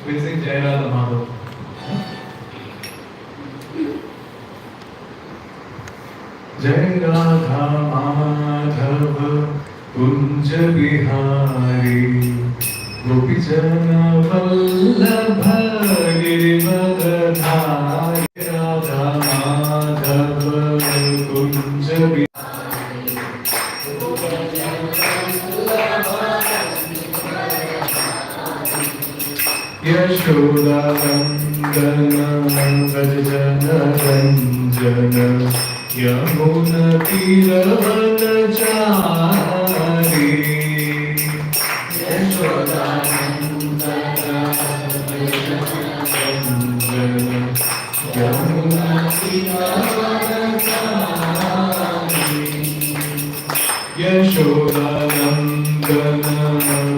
We'll sing Jai Radha Madhav. Jai Radha Madhav Kunj Bihari Gopi Jana Vallabha Girivardhari Radha Madhav Kunj Bihari Yashoda Nandana Vrajana Ranjana Yamuna Tiravanachari Yashoda Nandana Vrajana Yamuna Tiravanachari Yashoda Nandana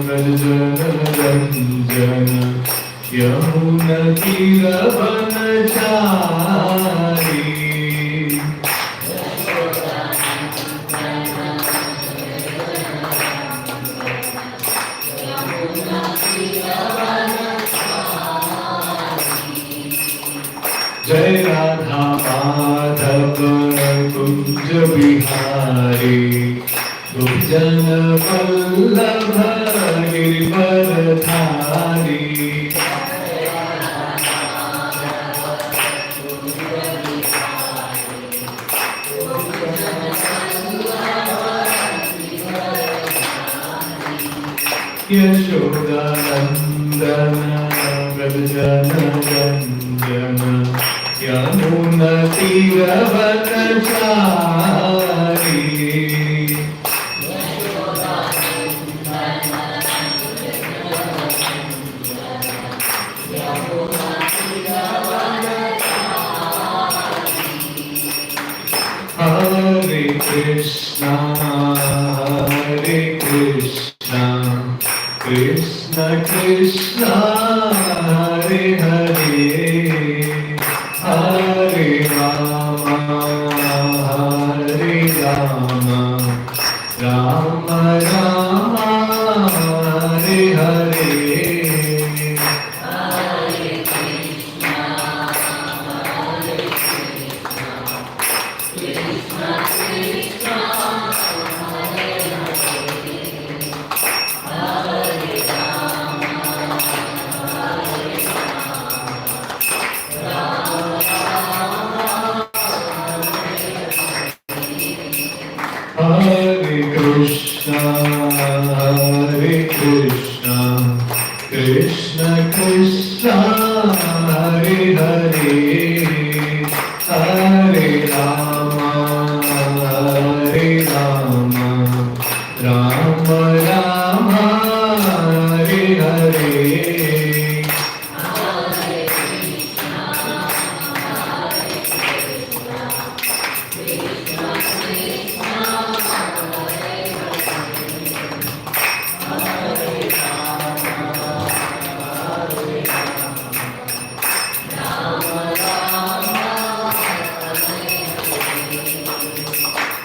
Vrajana Ranjana Yamuna Tiravanachari Jai Radha Madhav Kunj Bihari Gopijana Vallabha Girivardhari Yashoda Nandana Vrajana Ranjana Yamuna Tiravanachari Hare Krishna Hare Krishna Krishna Krishna Hare Hare Hare Rama Hare Rama Rama Rama Hare Hare Hare Krishna, Hare Krishna, Krishna Krishna, Hare Hare, Hare Rama, Hare Rama, Rama Rama, Hare Hare.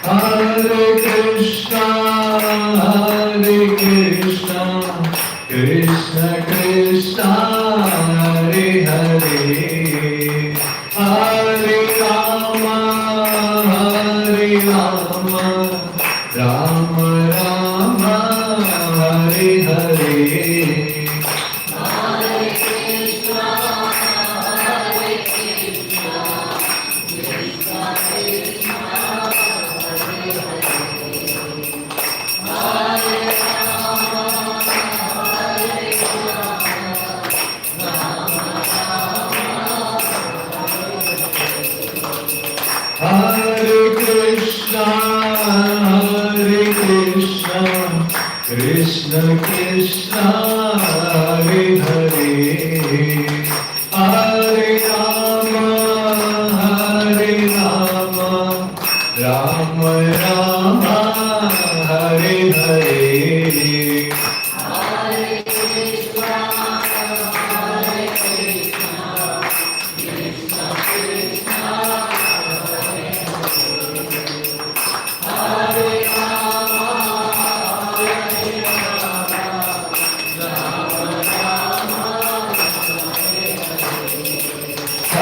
Hare Krishna, Hare Krishna, Krishna Krishna, Hare Hare, Hare Rama, Hare Rama, Rama Rama, Hare Hare.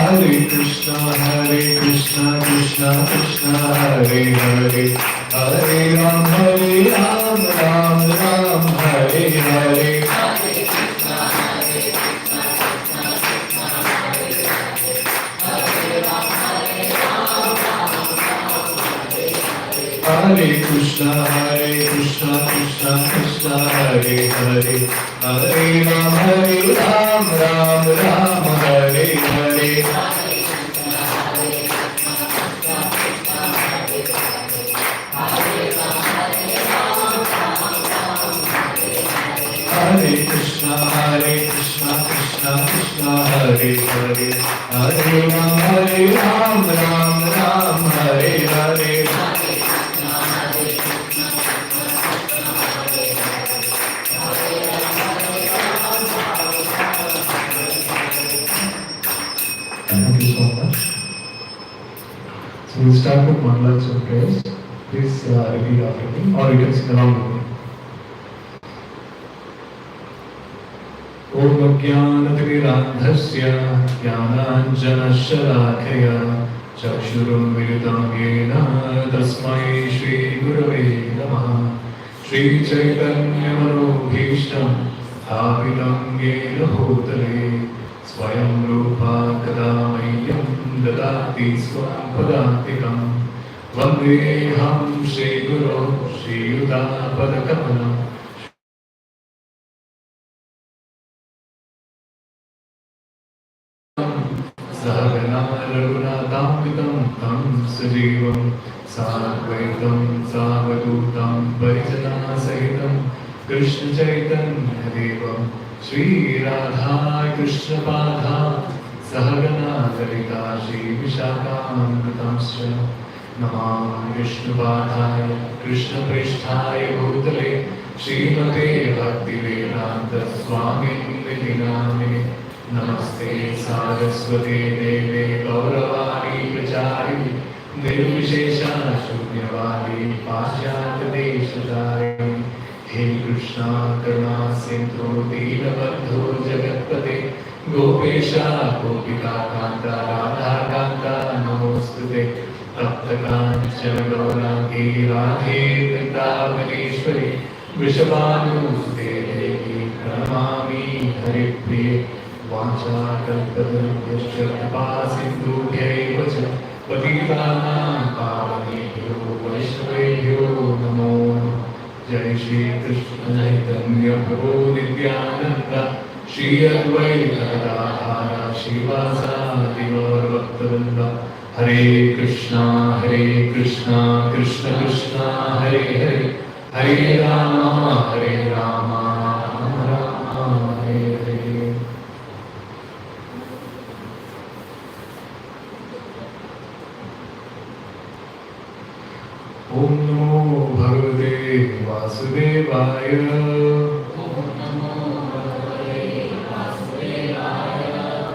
Krishna Krishna Krishna Hare Hare Hare Ram Ram Ram Hare Hare Hare Krishna Krishna Krishna Hare Hare Hare Ram Ram Ram Hare Hare Hare Krishna Krishna Krishna Hare Hare Hare Ram Ram Ram Hare Hare Thank you so much. So we'll start with mandalas and prayers. Please repeat after me, or you can sing along with me. Om Jnanatimirandhasya Jnananjanashalakhaya Chakshurunmilitam Yena Tasmai Shri Gurave Namaha Shri Chaitanya Manobhishtam Sthapitam Yena Bhutale Swayam Rupa Kadamayyam Dadati Swam Padantikam Vandeham Shri Guru Shri Yuta Padakamanam Sahagana Raghunatambitam Tam Sajivam Sadvaitam Savadutam Parijana Sahitam Krishna Chaitanya Devam Shri Radha Krishna Padha Sahagana Lalita Shri Vishakam Namam Vishnu Padhaya Krishna Pristhaya Bhutale Srimate Bhakti Vedanta Swami Nidhinamini Namaste Saraswate Deve Gauravani Prachari Nirvishesha Shunyavadi Pasyat Deshadari He Krishna Karuna Sindhu Dinabandhu Jagatpate Gopesha Gopika Kanta Radha Kanta Namostute Taptakanchana Gaurangi Radhe Vrindavaneshwari Vrishabhanusute Devi Pranamami Haripriye Vacha Kalpatarubhyascha Kripa Sindhubhyaiva cha Patitanam Pavanebhyo Vaishnavebhyo Namo Jai Shri Krishna Chaitanya Prabhu Nityananda Shri Advaita Gadadhara Shivasadi Gaur Bhaktivinoda Hare Krishna Krishna Krishna Hare Hare Hare Rama Rama Rama Hare Hare Om Namo Bhagavate Vasudevaya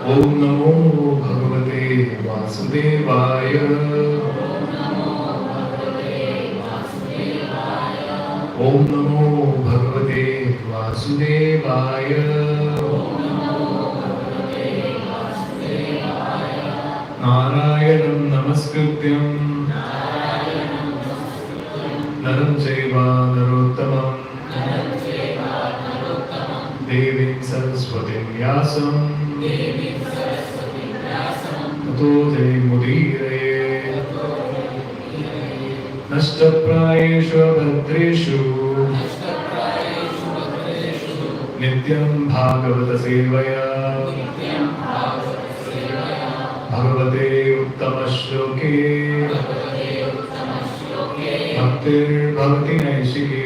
Om Namo Bhagavate Vasudevaya Om Namo Bhagavate Vasudevaya Narayanam Namaskrityam Naram Chaiva Narottamam Devim Saraswatim Vyasam Tato Jayamudiraye Nashtaprayeshu Abhadreshu Nityam Bhagavata Sevaya Bhagavate Uttama-shloke Bhaktir Bhavati Naishiki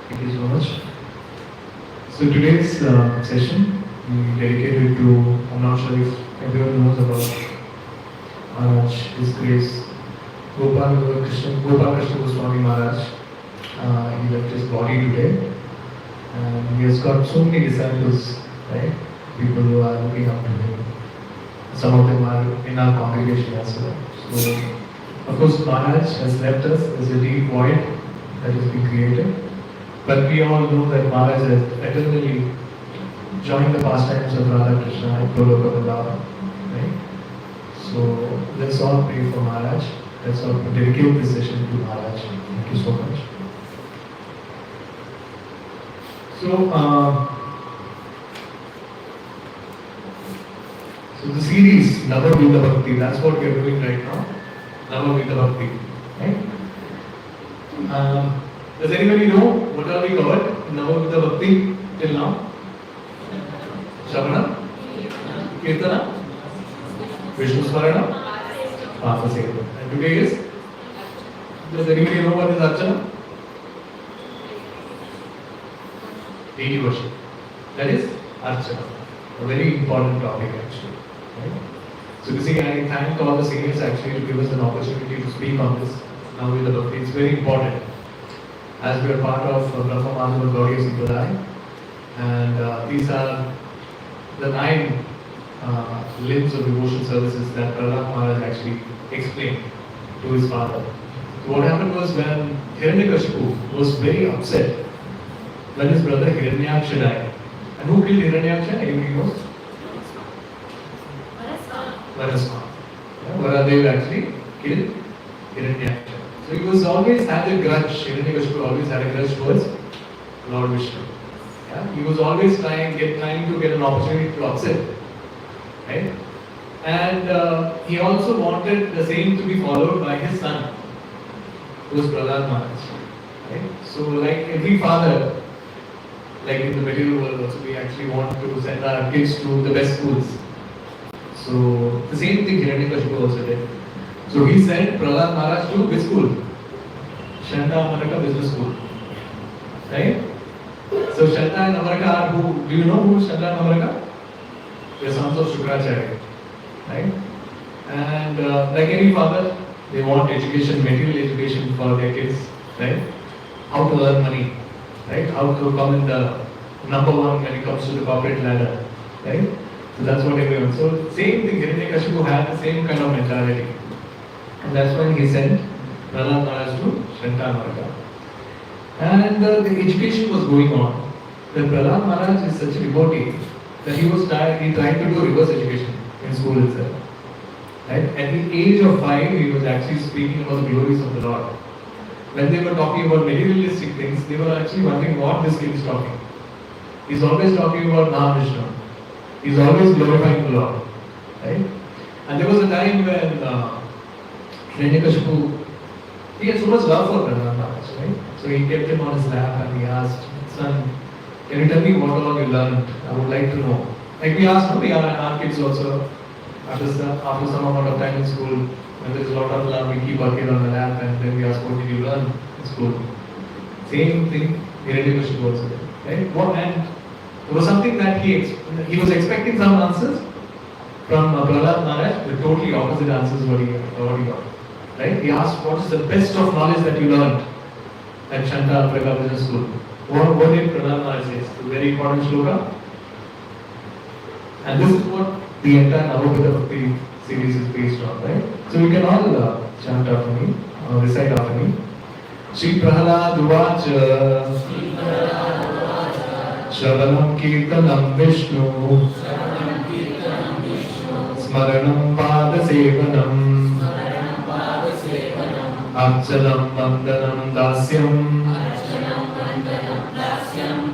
Thank you so much. So today's session we dedicated to, I'm not sure if everyone knows about Maharaj, His Grace Gopal Krishna Goswami Maharaj. He left his body today, and he has got so many disciples, right? People who are looking up to him. Some of them are in our congregation as well. So, of course, Maharaj has left us. There's a deep void that has been created. But we all know that Maharaj has eternally joined the pastimes of Radha Krishna and Goloka Vrindavan. Right? So, let's all pray for Maharaj. Let's all dedicate this session to Maharaj. Thank you so much. So the series Nava Vidha Bhakthi, that's what we are doing right now. Nava Vidha Bhakti. Right? Does anybody know what are we covered in Nava Vidha Bhakti till now? Shravana? Kirtana? Vishnu Smarana? Pasa Seva. And today is? Does anybody know what is Archanam? Deity worship. That is Archanam. A very important topic actually. Right? So you see, I thank all the seniors actually to give us an opportunity to speak on this now with the Bhakti. It's very important as we are part of Brahma Madhava Gauriya Sampradaya, and these are the 9 limbs of devotion services that Prahlad Maharaj actually explained to his father. So what happened was when Hiranyakashipu was very upset when his brother Hiranyaksha died. And who killed Hiranyaksha? Anybody knows? Varasma. Varadev actually killed Hiranyaksha. So he was always had a grudge. Hiranyakashipu always had a grudge towards Lord Vishnu. Yeah? He was always trying to get an opportunity to upset. Right? And he also wanted the same to be followed by his son, who was Prahlad Maharaj. Right? So like every father, like in the material world also, we actually want to send our kids to the best schools. So the same thing Hiranyakashipu also did. So he sent Prahlad Maharaj to which school? Shanta Amaraka Business School. Right? So Shanta and Amaraka are who? Do you know who Shanta and Amaraka? They are sons of Shukracharya. Right? And like any father, they want education, material education for their kids. Right? How to earn money. Right? How to come in the number 1 when it comes to the corporate ladder. Right? So that's what everyone. So same thing, Hiranyakashipu had the same kind of mentality. And that's when he sent Prahlad Maharaj to Shantamaraka. And the education was going on. Then Prahlad Maharaj is such a devotee that he tried to do reverse education in school itself. Right? At the age of 5, he was actually speaking about the glories of the Lord. When they were talking about materialistic things, they were actually wondering what this kid is talking. He's always talking about Mahavishnu. He's always glorifying the Lord. Right? And there was a time when Hiranyakashipu, he had so much love for Prahlad Maharaj, right? So he kept him on his lap and he asked, son, can you tell me what all you learned? I would like to know. Like we asked, our kids also, after some amount of time in school, when there's a lot of love, we keep our kid on the lap and then we ask, what did you learn in school? Same thing Hiranyakashipu also did. Right? And there was something that he was expecting some answers from Prahlad Maharaj, the totally opposite answers what he got. Right? He asked, what is the best of knowledge that you learned at Shanta Prabha Business School? What did Prahlad Maharaj say? It's a very important shloka. And this is what the entire Nava Vidha Bhakti series is based on, right? So we can all chant after me, recite after me. Shri Prahlad Uvacha Shravanam Kirtanam Vishnu Smaranam Pada Sevanam Archanam Vandanam Dasyam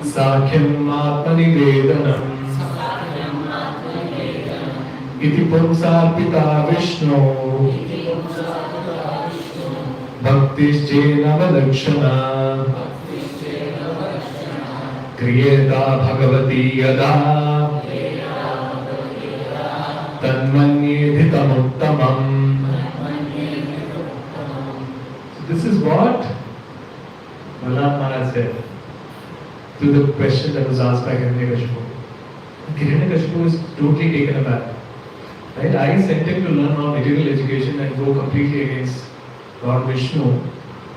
Sakhyam Atmanivedanam Iti Pumsarpita Vishnu Bhaktischena Vadakshana Kriyeta Bhagavati Yada Tanmanyedhitamuttamam. This is what Prahlad Maharaj said to the question that was asked by Hiranyakashipu. Hiranyakashipu is totally taken aback. Right? I sent him to learn all material education and go completely against Lord Vishnu.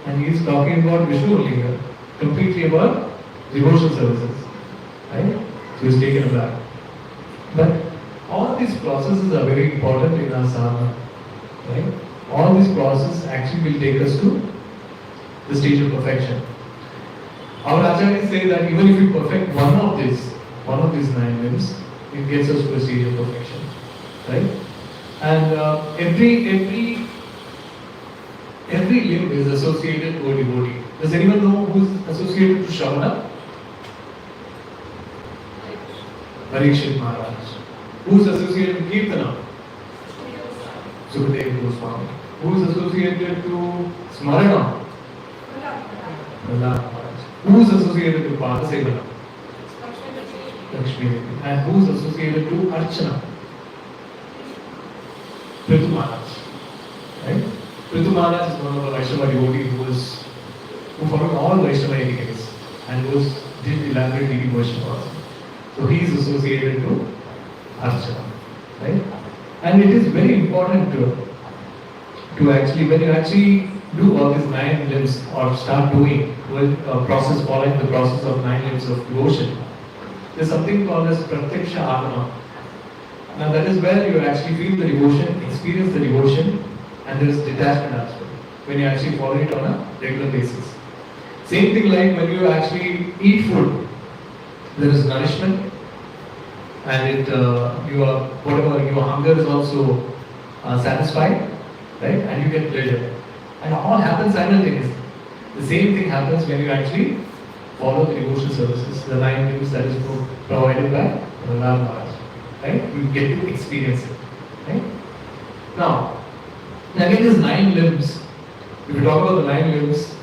And he is talking about Vishnu only here. Completely about devotional services. Right? So he is taken aback. But all these processes are very important in our sadhana. Right? All these processes actually will take us to the stage of perfection. Our acharyas say that even if we perfect one of these 9 limbs, it gets us to a stage of perfection. Right? And every limb is associated to a devotee. Does anyone know who is associated to Shravana? Parikshit Maharaj. Who is associated to Kirtana? Sukadeva Goswami. Who is associated to Smarana? Prahlad Maharaj. Who is associated to Padasevana? Lakshmi Devi. And who is associated to Archanam? Prithu Maharaj. Right? Prithu Maharaj is one of the Vaishnava devotees who followed all Vaishnava etiquettes and did elaborate devotion also. So he is associated to Archanam. Right? And it is very important to actually, when you actually do all these 9 limbs or start doing following the process of 9 limbs of devotion, there's something called as Pratyaksha Agama. Now that is where you actually feel the devotion, experience the devotion, and there is detachment as well when you actually follow it on a regular basis. Same thing like when you actually eat food, there is nourishment, and whatever your hunger is also satisfied, right? And you get pleasure, and all happens simultaneously. The same thing happens when you actually follow the devotional services, the 9 limbs that is provided by Prahlad Maharaj, right? You get to experience it, right? Now again, these 9 limbs. If you talk about the 9 limbs,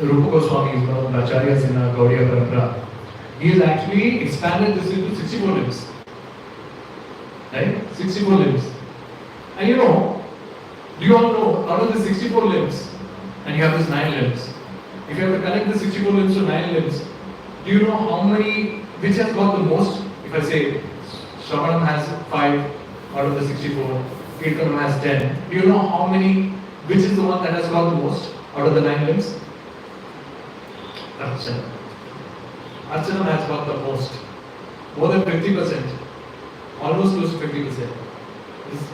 Rupa Goswami is one of the acharyas in our Gaudiya Parampara. He has actually expanded this into 64 limbs. Right? 64 limbs. And do you all know, out of the 64 limbs, and you have these 9 limbs, if you have to connect the 64 limbs to 9 limbs, do you know how many, which has got the most? If I say, Shravanam has 5 out of the 64, Kirtanam has 10, do you know how many, which is the one that has got the most out of the 9 limbs? Archanam. Archanam has got the most. More than 50%. Almost close to 50%.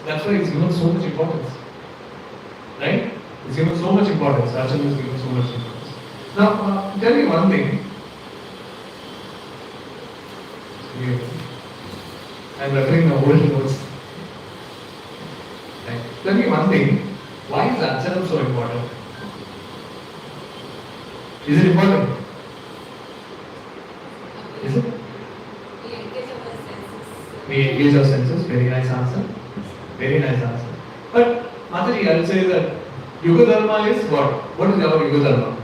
That's why it's given so much importance. Right? It's given so much importance. Archanam is given so much importance. Now, tell me one thing. I'm referring to old notes. Right. Tell me one thing. Why is Archanam so important? Is it important? Is it? We engage our senses. Very nice answer. Very nice answer. But Mataji, I will say that Yuga Dharma is what? What is our Yuga Dharma?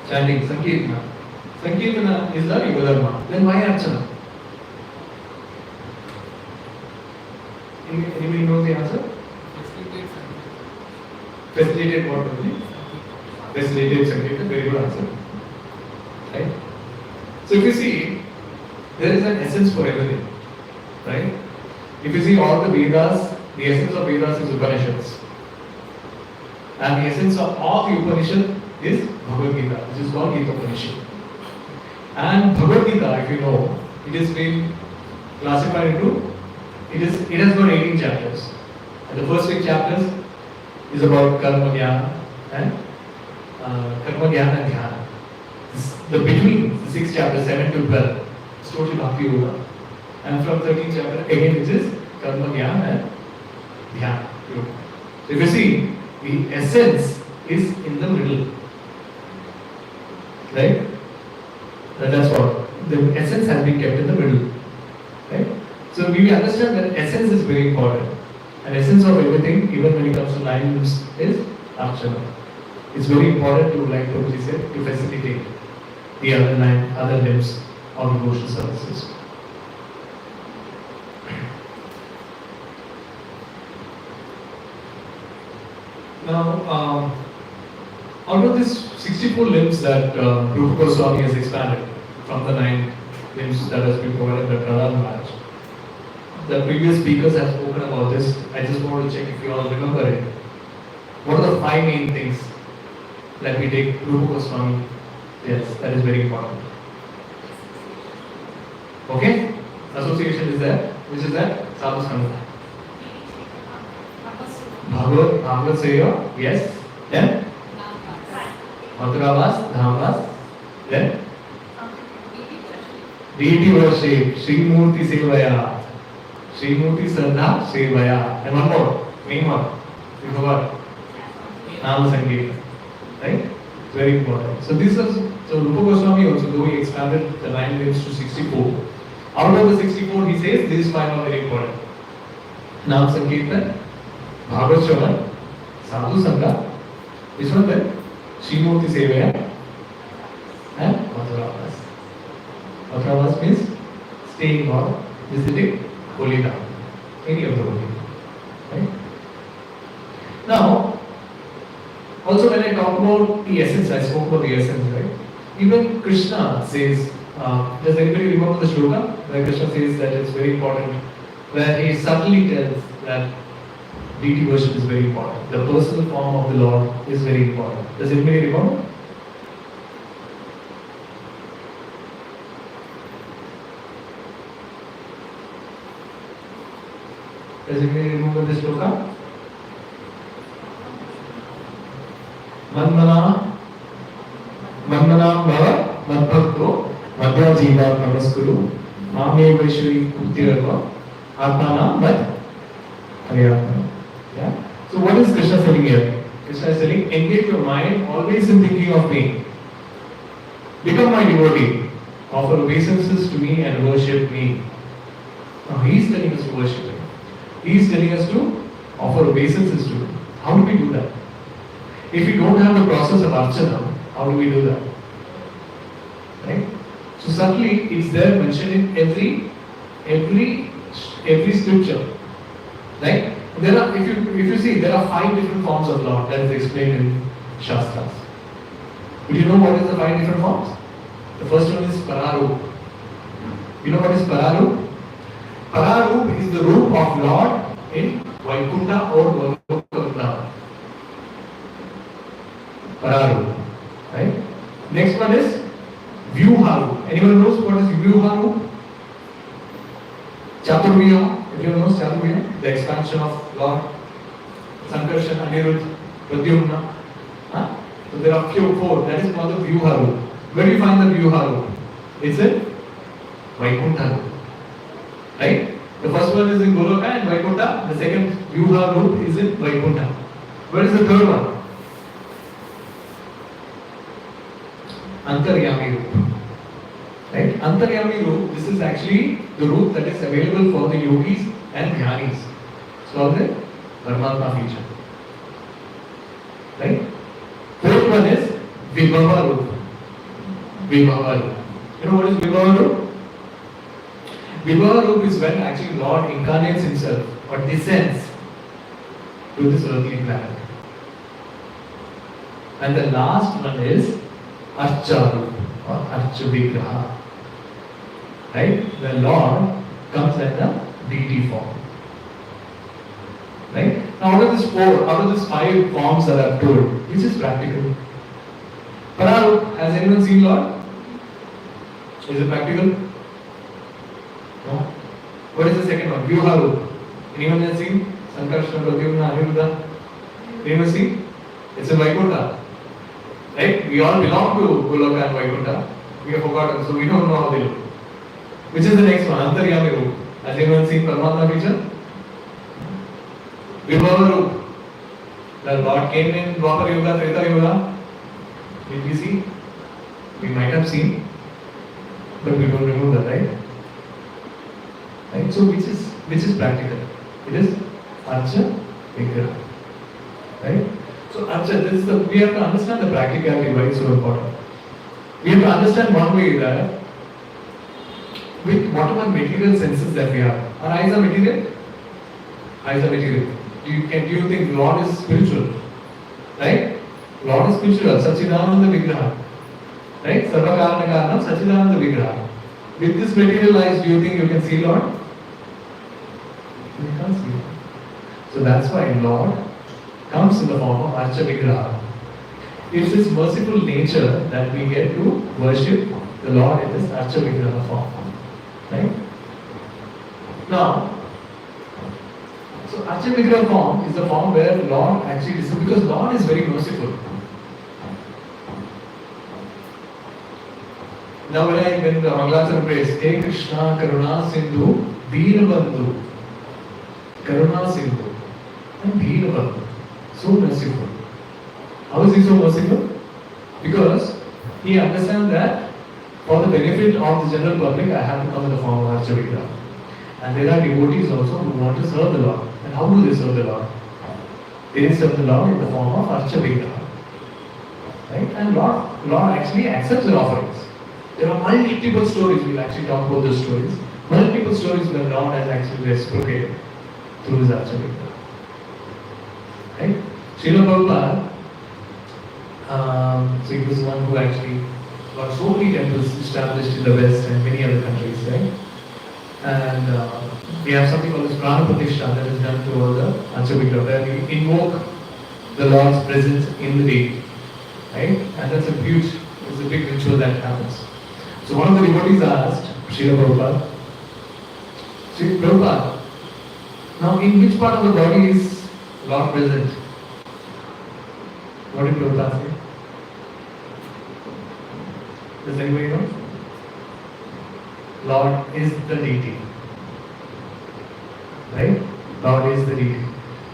Chanting, Sankirtana. Sankirtana is the Yuga Dharma. Then why Archana? Anybody know the answer? Facilitate what only? Facilitate Sankirtana. Very good answer. Right? So if you see, there is an essence for everything. Right? If you see all the Vedas, the essence of Vedas is Upanishads. And the essence of all the Upanishad is Bhagavad Gita, which is called Gita Upanishad. And Bhagavad Gita, if you know, it is been classified into, it has got 18 chapters. And the first 6 chapters is about Karma Jnana and Dhyana. The between the 6 chapters, 7 to 12, is totally Bhakti Yoga. And from 13th chapter again, which is Karma Jnana and Dhyana. So if you see, the essence is in the middle. Right? That's what. The essence has been kept in the middle. Right? So we understand that essence is very important. And essence of everything, even when it comes to 9 limbs, is Archana. It's very important to, like Prabhuji said, to facilitate the other limbs of devotional services. Now, out of these 64 limbs that Rupa Goswami has expanded from the 9 limbs that has been provided by Prahlad Maharaj, the previous speakers have spoken about this. I just want to check if you all remember it. What are the 5 main things that we take Rupa Goswami? Yes, that is very important. Okay? Association is there. which is that Sadhu Sangha. Bhagavad Seya, yes. Then Mathuravas, Dhamvas. Then deity worship, Sri Murti Sevaya, Sri Murti Sardha Sevaya. And one more, main one, we forgot. Nama Sangeeta. Right? It's very important. So this is, so Rupa Goswami also, though he expanded the 9 limbs to 64, out of the 64 he says these 5 are very important. Nama Sankirtan, Bhagavad Shravan, Sadhu Sangha, which one then? Srimurti Sevaya and Mathuravas. Mathuravas means staying or visiting Holy Dham, any of the holy. Right? Now, also when I talk about the essence, I spoke about the essence, right? Even Krishna says, does anybody remember the shloka where Krishna says that it's very important, where he subtly tells that deity worship is very important. The personal form of the Lord is very important. Does anybody remember? Does anybody remember this shloka? Manmana Bhava Madbhakto Madhya Jiva Namaskuru Mame Vaishri Kuttirava Archanam Mad Haryatma. Yeah? So what is Krishna saying here? Krishna is saying, engage your mind always in thinking of me. Become my devotee. Offer obeisances to me and worship me. Now he is telling us to worship him. He is telling us to offer obeisances to him. How do we do that? If we don't have the process of Archanam, how do we do that? Right? So subtly it's there mentioned in every scripture. Right? There are, if you see, there are 5 different forms of Lord that is explained in Shastras. Do you know what is the 5 different forms? The first one is Pararup. You know what is Pararup? Pararup is the roop of Lord in Vaikuntha or Vaikuntha. Pararup. Right? Next one is Vyuharup. Anyone knows what is Vyuharup? Chaturvya. Everyone knows Chaturvya? The expansion of Lord. Sankarshan, Anirudh, Pradyumna. So there are 4. That is called the Vyuharup. Where do you find the Vyuharup? It's in Vaikuntha. Right? The first one is in Goloka and Vaikuntha. The second Vyuharup is in Vaikuntha. Where is the third one? Antaryami Roop. Right? Antaryami Roop, this is actually the roop that is available for the yogis and dhyanis. It's called the Paramatma feature. Right? Fourth one is Vibhava Roop. Vibhava Roop. You know what is Vibhava Roop? Vibhava Roop is when actually Lord incarnates himself or descends to this earthly planet. And the last one is Archarup or Archavigraha. Right? The Lord comes at the deity form. Right? Now out of these 5 forms that I have told, which is practical? Pararup, has anyone seen Lord? Is it practical? No. What is the second one? Vyuharup. Anyone has seen? Sankarshan, Pradyumna, Aniruddha? Anyone seen? It's in Vaikuntha. Right? We all belong to Goloka and Vaikuntha. We have forgotten, so we don't know how they look. Which is the next one? Antaryami Roop. Has anyone seen Paramatma feature? Vibhava Roop. The Lord came in Dwapar Yuga, Treta Yuga. Did we see? We might have seen, but we don't remember, right? Right? So which is practical? It is Archa Vigraha. Right? So Archa, we have to understand the practicality why it's so important. We have to understand one way that with whatever material senses that we have, our eyes are material. Eyes are material. Do you think Lord is spiritual? Right? Lord is spiritual. Sachidananda Vigraha. Right? Sarva Karana Karanam Sachidananda Vigraha. With this material eyes, do you think you can see Lord? You can't see Lord. So that's why Lord comes in the form of Archa Vigraha. It's this merciful nature that we get to worship the Lord in this Archa Vigraha form. Right? Now, so Archanam form is the form where Lord actually is, because Lord is very merciful. Now when the Mangalatana prays, Hey Krishna Karuna Sindhu Veerabandhu, Karuna Sindhu and Veerabandhu, so merciful. How is he so merciful? Because he understands that for the benefit of the general public, I have to come in the form of Archavitra. And there are devotees also who want to serve the Lord. And how do they serve the Lord? They serve the Lord in the form of Archavitra. Right? And Lord actually accepts their offerings. There are multiple stories, we'll actually talk about those stories. Multiple stories where Lord has actually reciprocated through his Archavitra. Right? Srila Prabhupada, so he was the one who actually got so many temples established in the West and many other countries, right? And we have something called as Prana Pratishtha that is done to all the Archavitra, where we invoke the Lord's presence in the deity, right? And that's a big ritual that happens. So one of the devotees asked Srila Prabhupada, now in which part of the body is Lord present? What did Prabhupada say? Does anybody know? Lord is the deity. Right? Lord is the deity.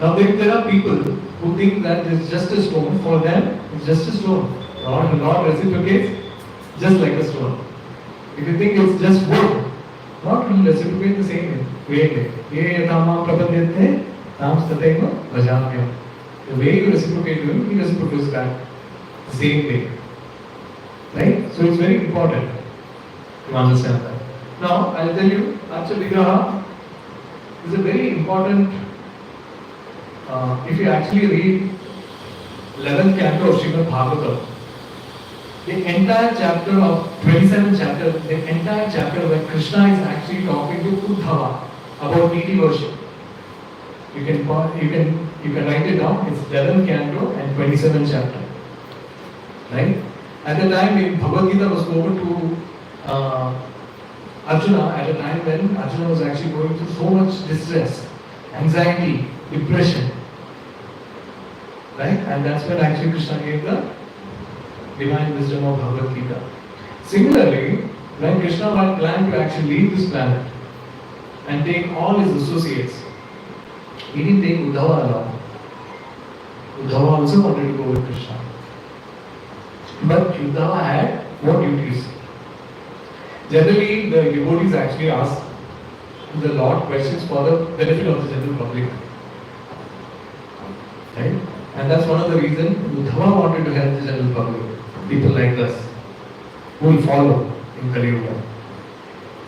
Now there are people who think that it's just a stone. For them, it's just a stone. Lord reciprocates just like a stone. If you think it's just wood, Lord will reciprocate the same way. The way you reciprocate to him, he reciprocates back the same way. Right? So it's very important to understand that. Now, I'll tell you, Archa is a very important, if you actually read 11th canto of Srimad Bhagavatam, the entire chapter of 27th chapter, the entire chapter where Krishna is actually talking to Uddhava about deity worship. You can write it down. It's 11th canto and 27th chapter. Right? At the time when Bhagavad Gita was spoken to Arjuna, at a time when Arjuna was actually going through so much distress, anxiety, depression. Right? And that's when actually Krishna gave the divine wisdom of Bhagavad Gita. Similarly, when Krishna had planned to actually leave this planet and take all his associates, he didn't take Uddhava along. Uddhava also wanted to go with Krishna. But Uddhava had what duties? Generally, the devotees actually ask the Lord questions for the benefit of the general public. Right? And that's one of the reasons Uddhava wanted to help the general public. People like us who will follow in Kali Yuga.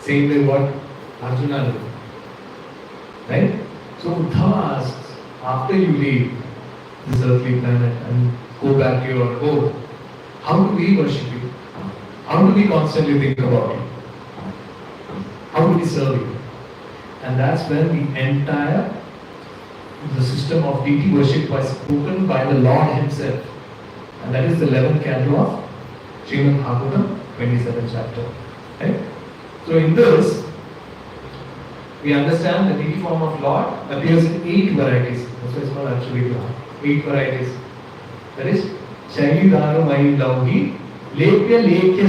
Same way what Arjuna did. Right? So Uddhava asks, after you leave this earthly planet and go back to your home, how do we worship you? How do we constantly think about you? How do we serve you? And that's when the system of deity worship was spoken by the Lord himself. And that is the 11th canto of Srimad Bhagavatam, 27th chapter. Right? So in this, we understand the deity form of Lord appears in 8 varieties. That's why it's called actually 8 varieties. That is Shaili Daru Mai Lauhi, Lepya Lekya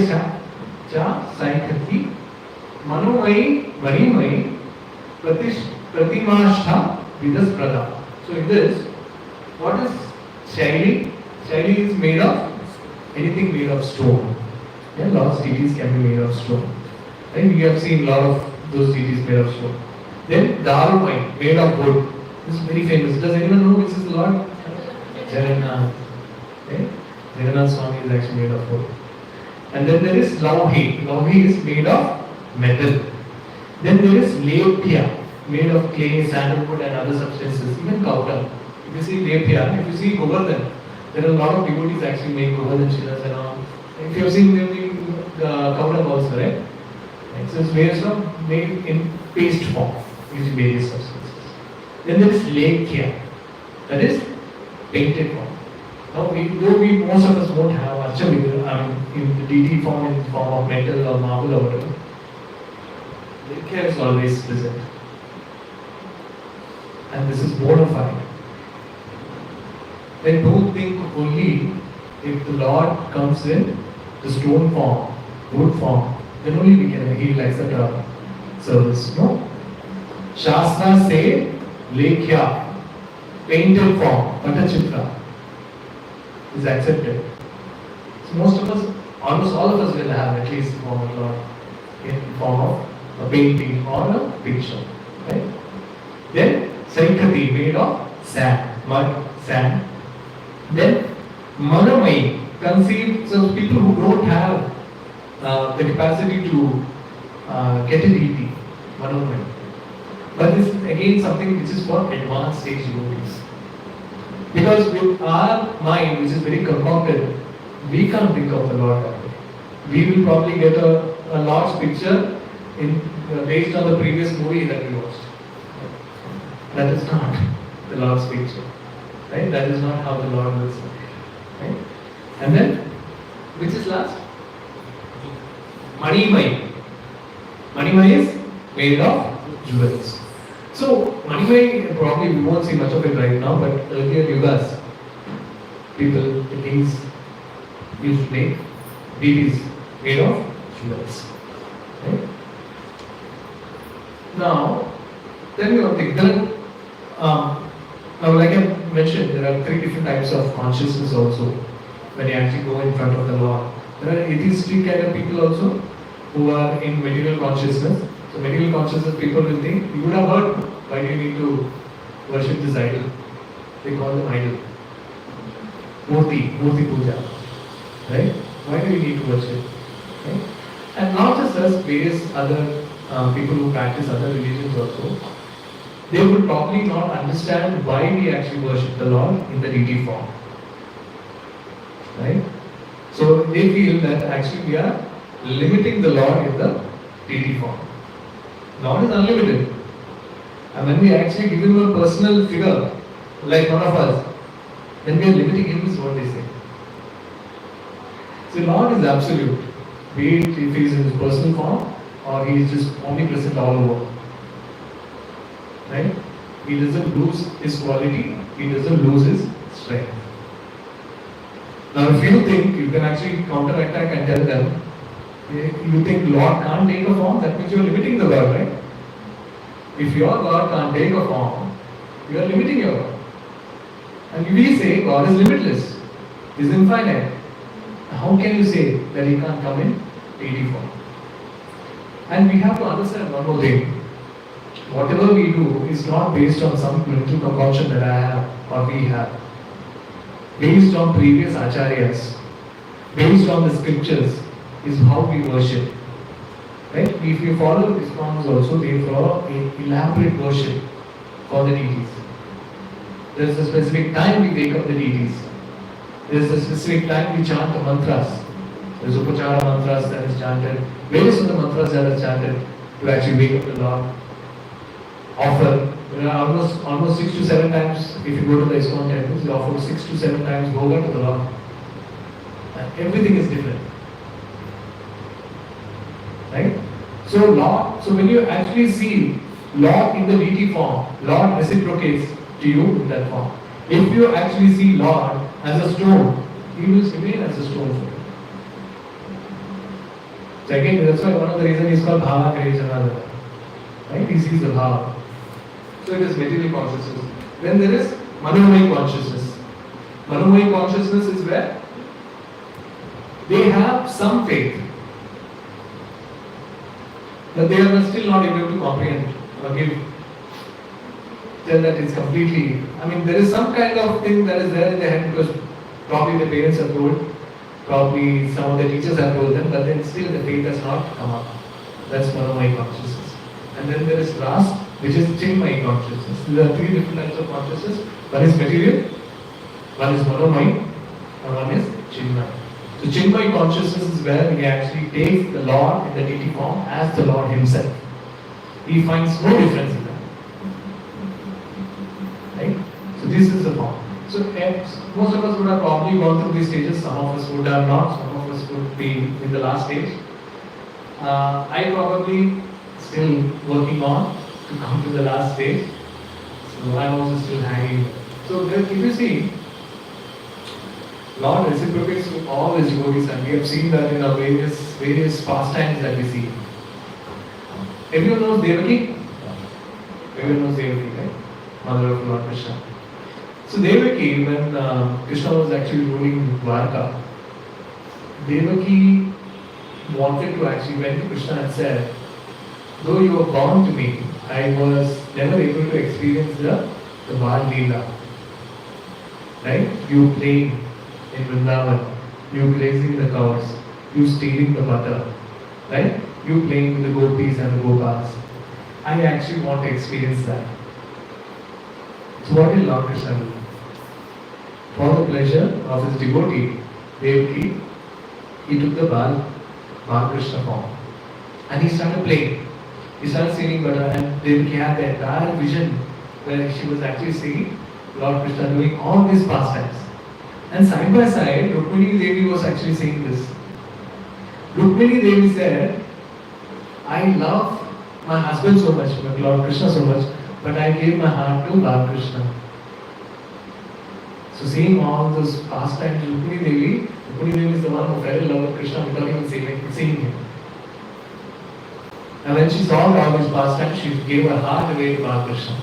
Cha Saikati, Manu Mai Vari Mai, Pratimashta Vidha Prada. So in this, what is Shaili? Shaili is made of anything made of stone. Yeah, lots of deities can be made of stone. Right? We have seen a lot of those deities made of stone. Then Darumai, made of wood. This is very famous. Does anyone know which is the Lord? Jagannath. Okay? Jagannath Swami is actually made of wood. And then there is Lauhi. Lauhi is made of metal. Then there is Lepya, made of clay, sandalwood and other substances, even cow dung. If you see Lepya, if you see Govardhan, there are a lot of devotees actually make Govardhan Shilas and all. If you have seen the cow dung also, right? So it's made in paste form, using various substances. Then there is Lekya, that is painted form. Now, most of us won't have Archavitra, in the deity form, in the form of metal or marble or whatever. Lekya is always present. and this is bona fide, then don't think only if the Lord comes in the stone form, wood form, then only He will accept our service. No? Shastra say Lekhya, painted form, Patachitra is accepted. So most of us, almost all of us will have at least form of Lord in form of a painting or a picture. Right? Then Saikati made of sand, mud, sand. Then Manamai conceived, so people who don't have the capacity to get a deity, Manamai. But this is again something which is for advanced stage devotees. Because with our mind, which is very concocted, we can't think of the Lord that way. We will probably get a Lord's picture based on the previous movie that we watched. That is not the Lord's picture. Right? That is not how the Lord will see. Right? And then, which is last? Manimai. Manimai is made of jewels. So, Manimai, probably we won't see much of it right now, but earlier yugas, people, the kings, used to make deities made of jewels. Right? Now, then you think that, now like I mentioned, there are 3 different types of consciousness also when you actually go in front of the Lord. There are atheistic kind of people also who are in material consciousness. So material consciousness people will think, you would have heard, why do you need to worship this idol? They call them idol. Murti puja. Right? Why do you need to worship? Right? And not just us, various other people who practice other religions also, they would probably not understand why we actually worship the Lord in the deity form. Right? So they feel that actually we are limiting the Lord in the deity form. Lord is unlimited. And when we actually give him a personal figure, like one of us, then we are limiting him, is what they say. So Lord is absolute. Be it if he is in his personal form or he is just omnipresent all over. Right? He doesn't lose his quality, he doesn't lose his strength. Now if you think you can actually counterattack and tell them, you think Lord can't take a form, that means you are limiting the God, right? If your God can't take a form, you are limiting your God. And we say God is limitless, He is infinite. How can you say that He can't come in deity form? And we have to understand one more thing. Whatever we do is not based on some mental concoction that I have or we have. Based on previous acharyas, based on the scriptures, is how we worship. Right? If you follow the ISKCONs also, they follow an elaborate worship for the deities. There is a specific time we wake up the deities. There is a specific time we chant the mantras. There is upachara mantras that is chanted. Various of the mantras that are chanted to actually wake up the Lord. Offer, there are almost 6 to 7 times, if you go to the ISKCON temples, they offer 6 to 7 times bhoga to the Lord. And everything is different. Right? So when you actually see Lord in the deity form, Lord reciprocates to you in that form. If you actually see Lord as a stone, He will remain as a stone for you. So again, that's why one of the reasons is called Bhava Kriyajana. Right? He sees the Bhava. So it is material consciousness. Then there is Manomoy consciousness. Manomoy consciousness is where they have some faith, but they are still not able to comprehend or tell that it's completely, there is some kind of thing that is there in their head because probably the parents have told, probably some of the teachers have told them, but then still the faith has not come up. That's Manomoy consciousness. And then there is last, which is Chinmay consciousness. There are 3 different types of consciousness. One is material, one is Manomoy, and one is Chinmay. So Chinmay consciousness is where he actually takes the Lord in the deity form as the Lord himself. He finds no difference in that. Right? So this is the form. So most of us would have probably gone through these stages. Some of us would have not. Some of us would be in the last stage. I probably still working on to come to the last stage. So I'm also still hanging. So if you see, Lord reciprocates to all his devotees, and we have seen that in our various pastimes that we see. Everyone knows Devaki? Everyone knows Devaki, right? Mother of Lord Krishna. So Devaki, when Krishna was actually ruling Dwarka, Devaki wanted to actually went to Krishna and said, though you were born to me, I was never able to experience the Bal Leela. Right? You playing in Vrindavan, you grazing the cows, you stealing the butter, right? You playing with the gopis and the gopas. I actually want to experience that. So what did Lord Krishna do? For the pleasure of his devotee, Devaki, he took the Bal Krishna form. And he started playing. He started singing butter, and Devaki had the entire vision where she was actually seeing Lord Krishna doing all these pastimes. And side by side, Rukmini Devi was actually saying this. Rukmini Devi said, I love my husband so much, Lord Krishna so much, but I gave my heart to Lord Krishna. So seeing all those pastimes, Rukmini Devi is the one who fell in love with Krishna without even seeing him. And when she saw all these pastimes, she gave her heart away to Lord Krishna.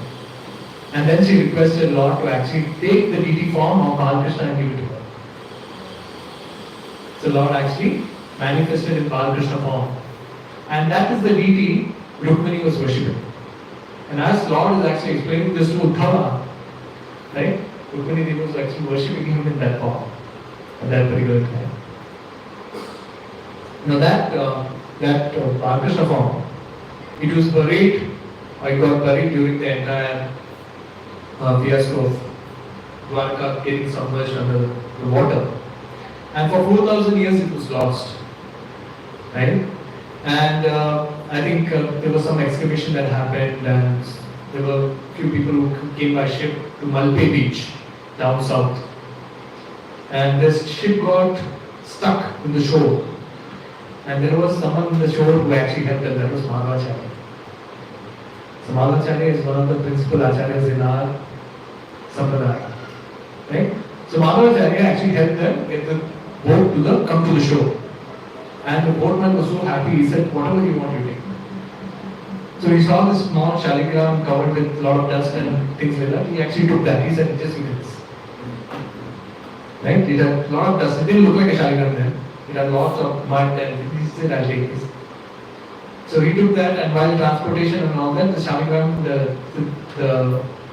And then she requested Lord to actually take the deity form of Balakrishna and give it to her. So Lord actually manifested in Balakrishna form. And that is the deity Rukmini was worshipping. And as Lord is actually explaining this to Uddhava, right? Rukmini Devi was actually worshipping him in that form at that particular time. Now that Balakrishna form, it was buried, or it got buried during the entire fiasco of Dwarka getting submerged under the water. And for 4,000 years it was lost. Right? And I think there was some excavation that happened, and there were a few people who came by ship to Malpe beach down south. And this ship got stuck in the shore. And there was someone in the shore who actually helped them. That was Madhvacharya. So Madhvacharya is one of the principal acharyas in our Sampradaya. Right? So Madhvacharya actually helped them get the boat to come to the shore. And the boatman was so happy, he said, whatever you want, you take. So he saw this small shaligram covered with a lot of dust and things like that. He actually took that. He said, just eat this. Right? It had a lot of dust. It didn't look like a shaligram then. It had lots of mud, and he said, I'll take this. So he took that, and while transportation and all that, the shaligram,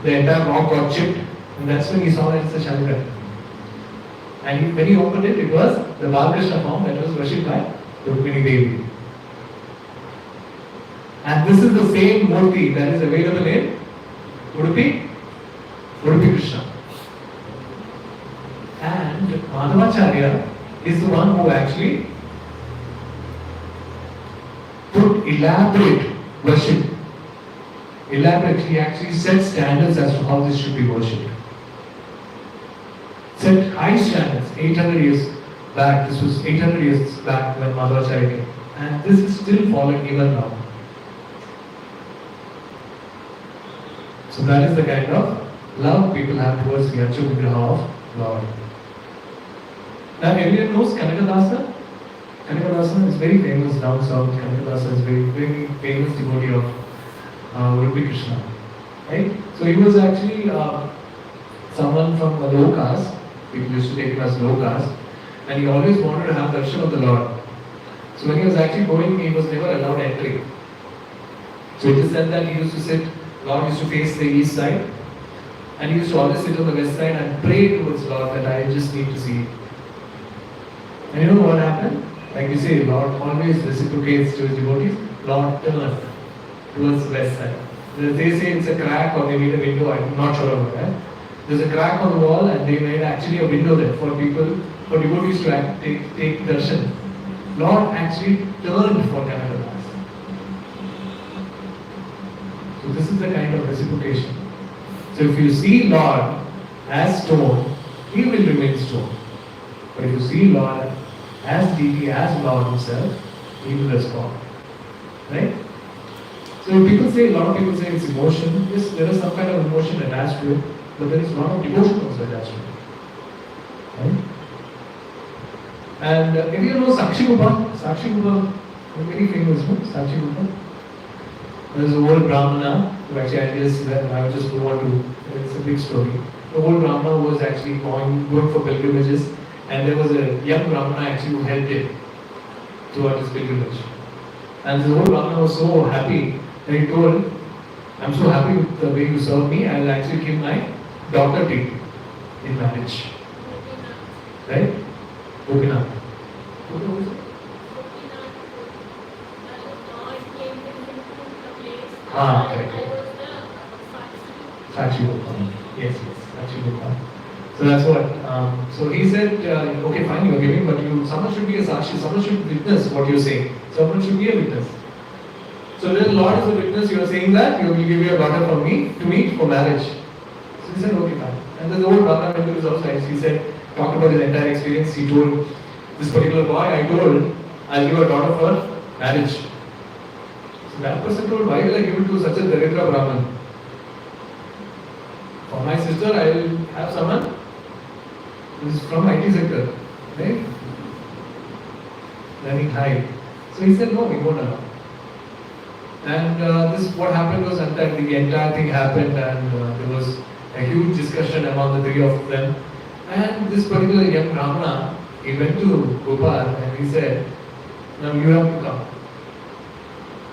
the entire rock got chipped, and that's when he saw that it's a shaligram. And when he opened it, it was the Balakrishna form that was worshipped by Rukmini Devi. And this is the same murti that is available in Udupi Krishna. And Madhvacharya is the one who actually put elaborate worship. He actually set standards as to how this should be worshipped. Set high standards 800 years back. This was 800 years back when Madhvacharya came. And this is still followed even now. So that is the kind of love people have towards the Yachu Vigraha of Lord. Now everyone knows Kanakadasa. Kanakadasa is very famous down south. Kanakadasa is very, very famous devotee of Udupi Krishna. Right? So he was actually someone from a low caste. People used to take him as low caste. And he always wanted to have darshan of the Lord. So when he was actually going, he was never allowed entry. So it is said that he used to sit, Lord used to face the east side, and he used to always sit on the west side and pray towards Lord that I just need to see you. And you know what happened? Like you say, Lord always reciprocates to his devotees. Lord turned towards the west side. They say it's a crack or they made a window, I'm not sure about that. There's a crack on the wall and they made actually a window there for people, for devotees to take darshan. Lord actually turned for Kanakadasa. So this is the kind of reciprocation. So if you see Lord as stone, he will remain stone. But if you see Lord as deity, as Lord himself, he will respond. Right? So if people say, a lot of people say it's emotion, yes, there is some kind of emotion attached to it, but there is a lot of devotion also attached to it. Right? And if you know Sakshi Gopal, very famous, no? Sakshi Gopal. There is an old Brahmana, who actually I just don't want to, it's a big story. The old Brahmana was actually going for pilgrimages, and there was a young Brahmana actually who helped him throughout his pilgrimage. And this old Brahmana was so happy that he told, I'm so happy with the way you serve me, I will actually give my daughter to you in marriage. Right? Gopinath. What was it? Correct. Sakshi Gopal. Yes, Sakshi Gopal. So that's what. So he said, okay, fine, you are giving, but someone should be a Sakshi, someone should witness what you are saying. Someone should be a witness. So the Lord is a witness, you are saying that, you will give your daughter to me for marriage. So he said, okay, fine. And then the old Brahmana went to his house, he said, talked about his entire experience. He told this particular boy, I'll give a daughter for marriage. So that person told, why will I give it to such a Daridra Brahman? For my sister, I will have someone who is from IT sector, right? Learning high. So he said, no, we won't allow. And this, what happened was that the entire thing happened, and there was a huge discussion among the three of them. And this particular young Brahmana, he went to Gopal and he said, now you have to come.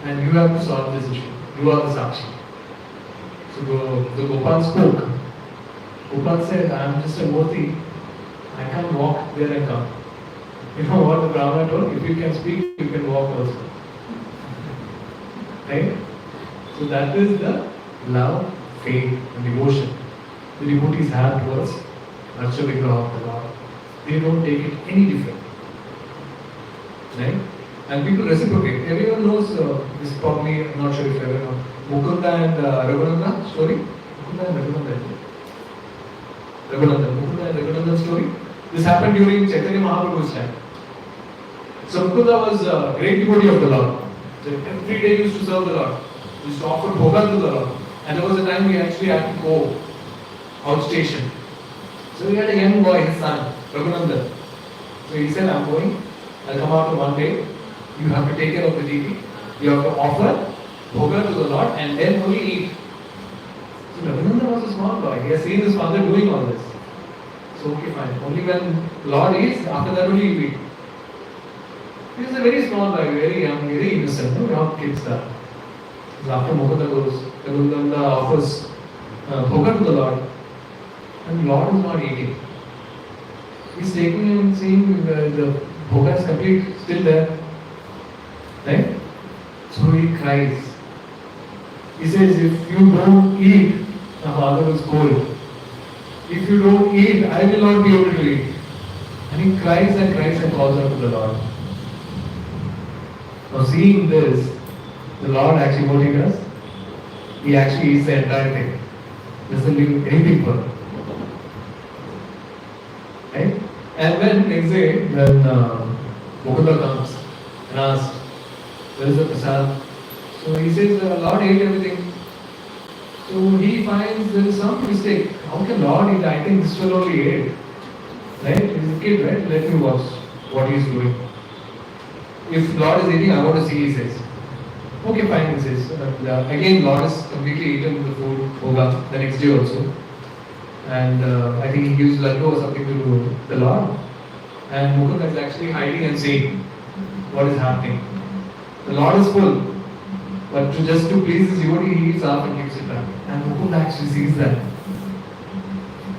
And you have to solve this issue. You are the Sakshi. So the Gopal spoke. Gopal said, I am just a Murti. I can't walk there and come. You know what the Brahmana told? If you can speak, you can walk also. Right? So that is the love, faith, and devotion the devotees have towards Archa Vigraha of the Lord. They don't take it any different. Right? And people reciprocate. Everyone knows this, probably, I'm not sure if everyone knows. Mukunda and Raghunandan story. Mukunda and Raghunandan. Mukunda and Raghunandan story. This happened during Chaitanya Mahaprabhu's time. So Mukunda was a great devotee of the Lord. So every day he used to serve the Lord. He used to offer bhoga to the Lord. And there was a time he actually had to go outstation. So he had a young boy, his son, Raghunandan. So he said, I'm going, I'll come out one day. You have to take care of the deity. You have to offer bhoga to the Lord and then only eat. So Raghunandan was a small boy. He has seen his father doing all this. So okay, fine. Only when Lord eats, after that only you eat. He was a very small boy, very young, very innocent. No, how kids are. So after Mukunda goes, Raghunandan offers bhoga to the Lord. And Lord is not eating. He's taking him and seeing the bhoga is complete, still there. Right? So he cries. He says, if you don't eat, my father will scold. If you don't eat, I will not be able to eat. And he cries and calls out to the Lord. Now seeing this, the Lord actually what he does? He actually eats the entire thing. Doesn't leave anything for him. Right? And when next day, when Mukunda comes and asks, where is the prasad? So he says, Lord ate everything. So he finds there is some mistake. How can Lord eat? I think this will only ate. Right? He's a kid, right? Let me watch what he is doing. If Lord is eating, I want to see, he says. Okay, fine, he says. Again, Lord has completely eaten the food, bhoga, the next day also. And I think he gives laddu or something to the Lord. And Mukunda is actually hiding and saying what is happening. The Lord is full, but just to please his devotee, he eats up and gives it back. And Mukunda actually sees that.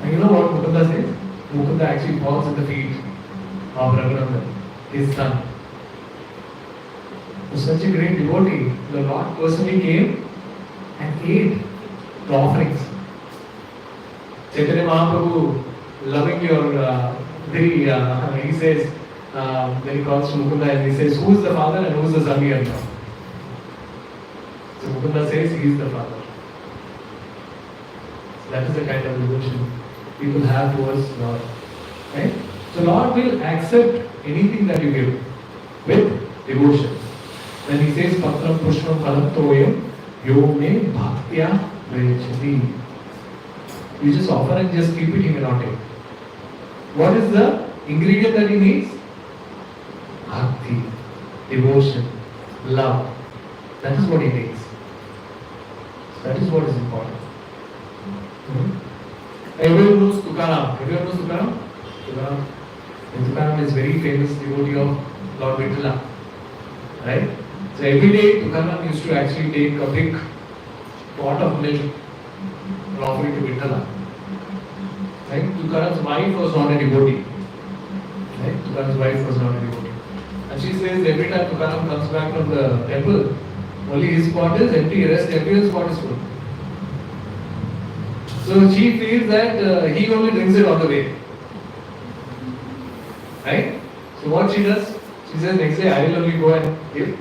And you know what Mukunda says? Mukunda actually falls at the feet of Raghunandan, his son. Was such a great devotee. The Lord personally came and ate the offerings. Chaitanya Mahaprabhu, loving your he says, when he calls to Mukunda and he says, who is the father and who is the son here now? So Mukunda says, he is the father. So that is the kind of devotion people have towards Lord. Right? So Lord will accept anything that you give with devotion. When he says, Patram Pushpam Phalam Toyam, Yo me Bhaktya Vrechati. You just offer and just keep it, he may not take. What is the ingredient that he needs? Bhakti, devotion, love. That is what he takes. That is what is important. Everyone knows Tukaram. Everyone knows Tukaram? Tukaram. And Tukaram is very famous devotee of Lord Vidha. Right? So every day Tukaram used to actually take a big pot of milk and offer it to Vidha. Right? Tukaram's wife was not a devotee. Right? Tukaram's wife was not a devotee. And she says every time Tukaram comes back from the temple, only his pot is empty, rest everyone's pot is full. So she feels that he only drinks it on the way. Right? So what she does? She says next day I will only go and give.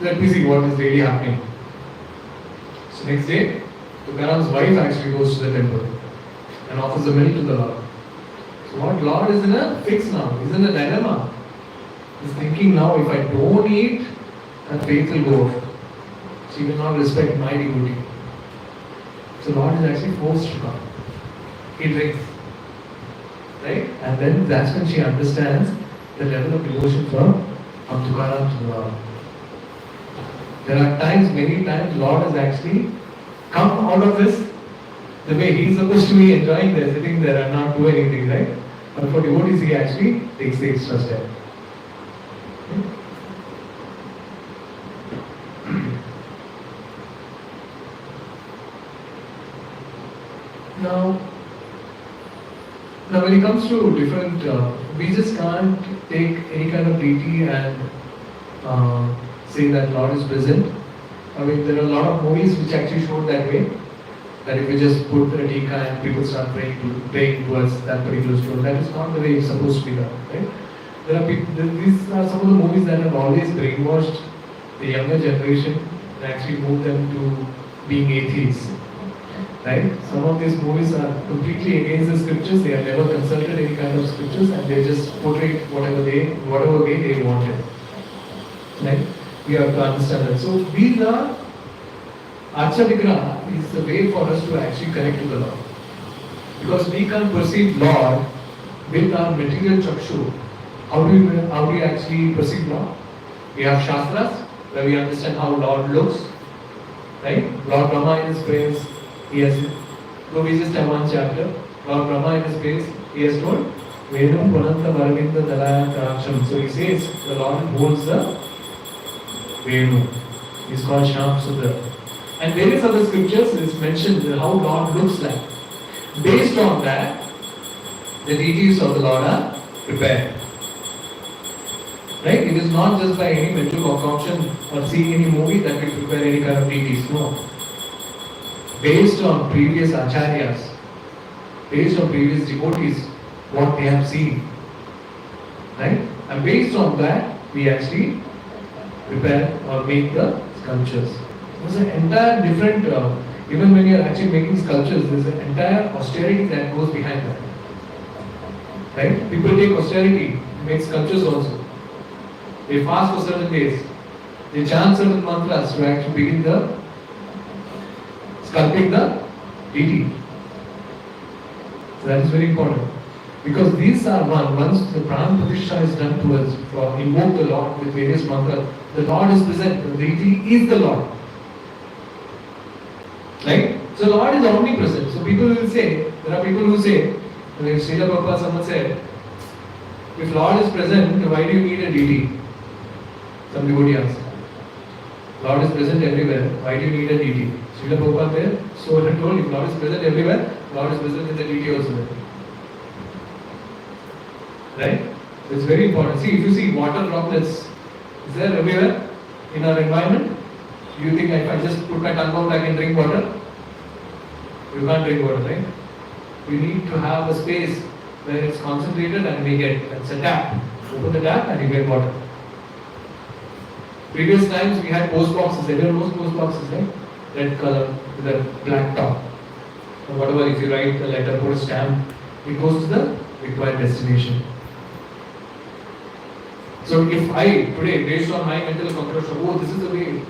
Let me see what is really happening. So next day, Tukaram's wife actually goes to the temple and offers the milk to the Lord. So what Lord is in a fix now, he's in a dilemma. He's thinking now, if I don't eat, that faith will go off. She will not respect my devotee. So Lord is actually forced to come. He drinks. Right? And then that's when she understands the level of devotion from Tukaram to the Lord. There are times, many times, Lord has actually come out of this the way he is supposed to be enjoying there, sitting there and not do anything, right? But for devotees, he actually takes the extra step. Now when it comes to different, we just can't take any kind of deity and say that Lord is present. I mean, there are a lot of movies which actually showed that way. That if you just put a tika and people start praying towards that particular stone, that is not the way it's supposed to be done. Right? There are people, these are some of the movies that have always brainwashed the younger generation and actually moved them to being atheists. Right? Some of these movies are completely against the scriptures. They have never consulted any kind of scriptures and they just portray whatever way they wanted. Right? We have to understand that. So these are Archanam is the way for us to actually connect to the Lord. Because we can't perceive Lord with our material chakshu. How do we actually perceive Lord? We have Shastras where we understand how Lord looks. Right? Lord Brahma in his praise, he has, so we just have one chapter. Lord Brahma in his praise, he has told, Vedam Punanta Varavinda Dalaya Karaksham. So he says, the Lord holds the Venu. He's called Shyam Sundar. And various other scriptures is mentioned how Lord looks like. Based on that, the deities of the Lord are prepared. Right? It is not just by any mental concoction or seeing any movie that we prepare any kind of deities. No. Based on previous acharyas, based on previous devotees, what they have seen. Right? And based on that, we actually prepare or make the sculptures. There's an entire different, even when you're actually making sculptures, there's an entire austerity that goes behind that. Right? People take austerity, make sculptures also. They fast for certain days. They chant certain mantras to actually begin the sculpting the deity. So that is very important. Because these are once the Pran Pratishtha is done towards, for invoke the Lord with various mantras, the Lord is present, the deity is the Lord. Right? So Lord is omnipresent. So people will say, there are people who say, like Srila Prabhupada, someone said, if Lord is present, why do you need a deity? Some devotee asked. Lord is present everywhere, why do you need a deity? Srila Prabhupada there, so he told, if Lord is present everywhere, Lord is present in the deity also there. Right? So it's very important. See, if you see water droplets, is there everywhere in our environment? Do you think if I just put my tongue out, I can drink water? You can't drink water, right? You need to have a space where it's concentrated and we get, it's a tap. Open the tap and you get water. Previous times we had post boxes, everyone knows post boxes, right? Red color with a black top. Or whatever, if you write a letter, put a stamp, it goes to the required destination. So if I today, based on my mental conclusion, oh, this is the way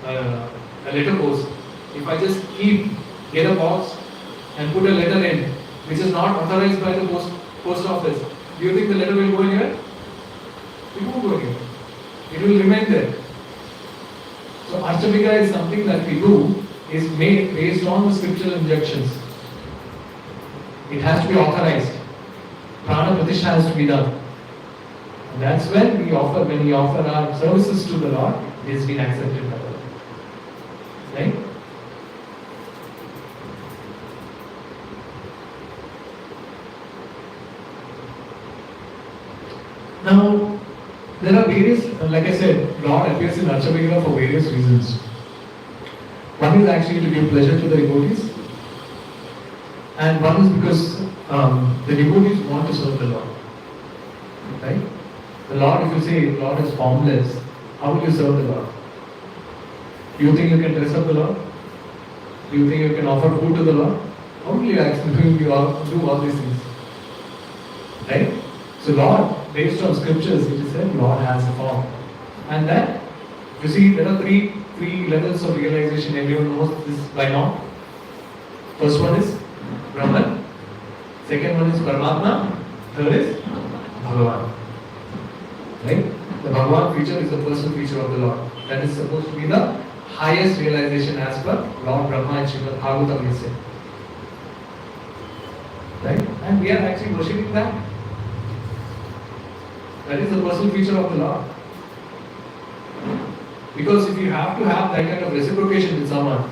a letter goes. If I just get a box, and put a letter in which is not authorized by the post office, do you think the letter will go anywhere? It won't go anywhere. It will remain there. So Archabika is something that we do is made based on the scriptural injunctions. It has to be authorized. Prana Pratishtha has to be done. And that's when we offer our services to the Lord, it has been accepted by the Lord. Right? Now, there are various, like I said, Lord appears in Archabika for various reasons. One is actually to give pleasure to the devotees, and one is because the devotees want to serve the Lord. Right? The Lord, if you say Lord is formless, how will you serve the Lord? Do you think you can dress up the Lord? Do you think you can offer food to the Lord? How will you actually do all these things? Right? So Lord, based on scriptures, it is said Lord has a form. And that, you see, there are three levels of realization. Everyone knows this by now. First one is Brahman. Second one is Paramatma. Third is Bhagavan. Right? The Bhagavan feature is the personal feature of the Lord. That is supposed to be the highest realization as per Lord Brahma and Srimad Bhagavatam is said. Right? And we are actually worshipping that. That is the personal feature of the Lord. Because if you have to have that kind of reciprocation with someone,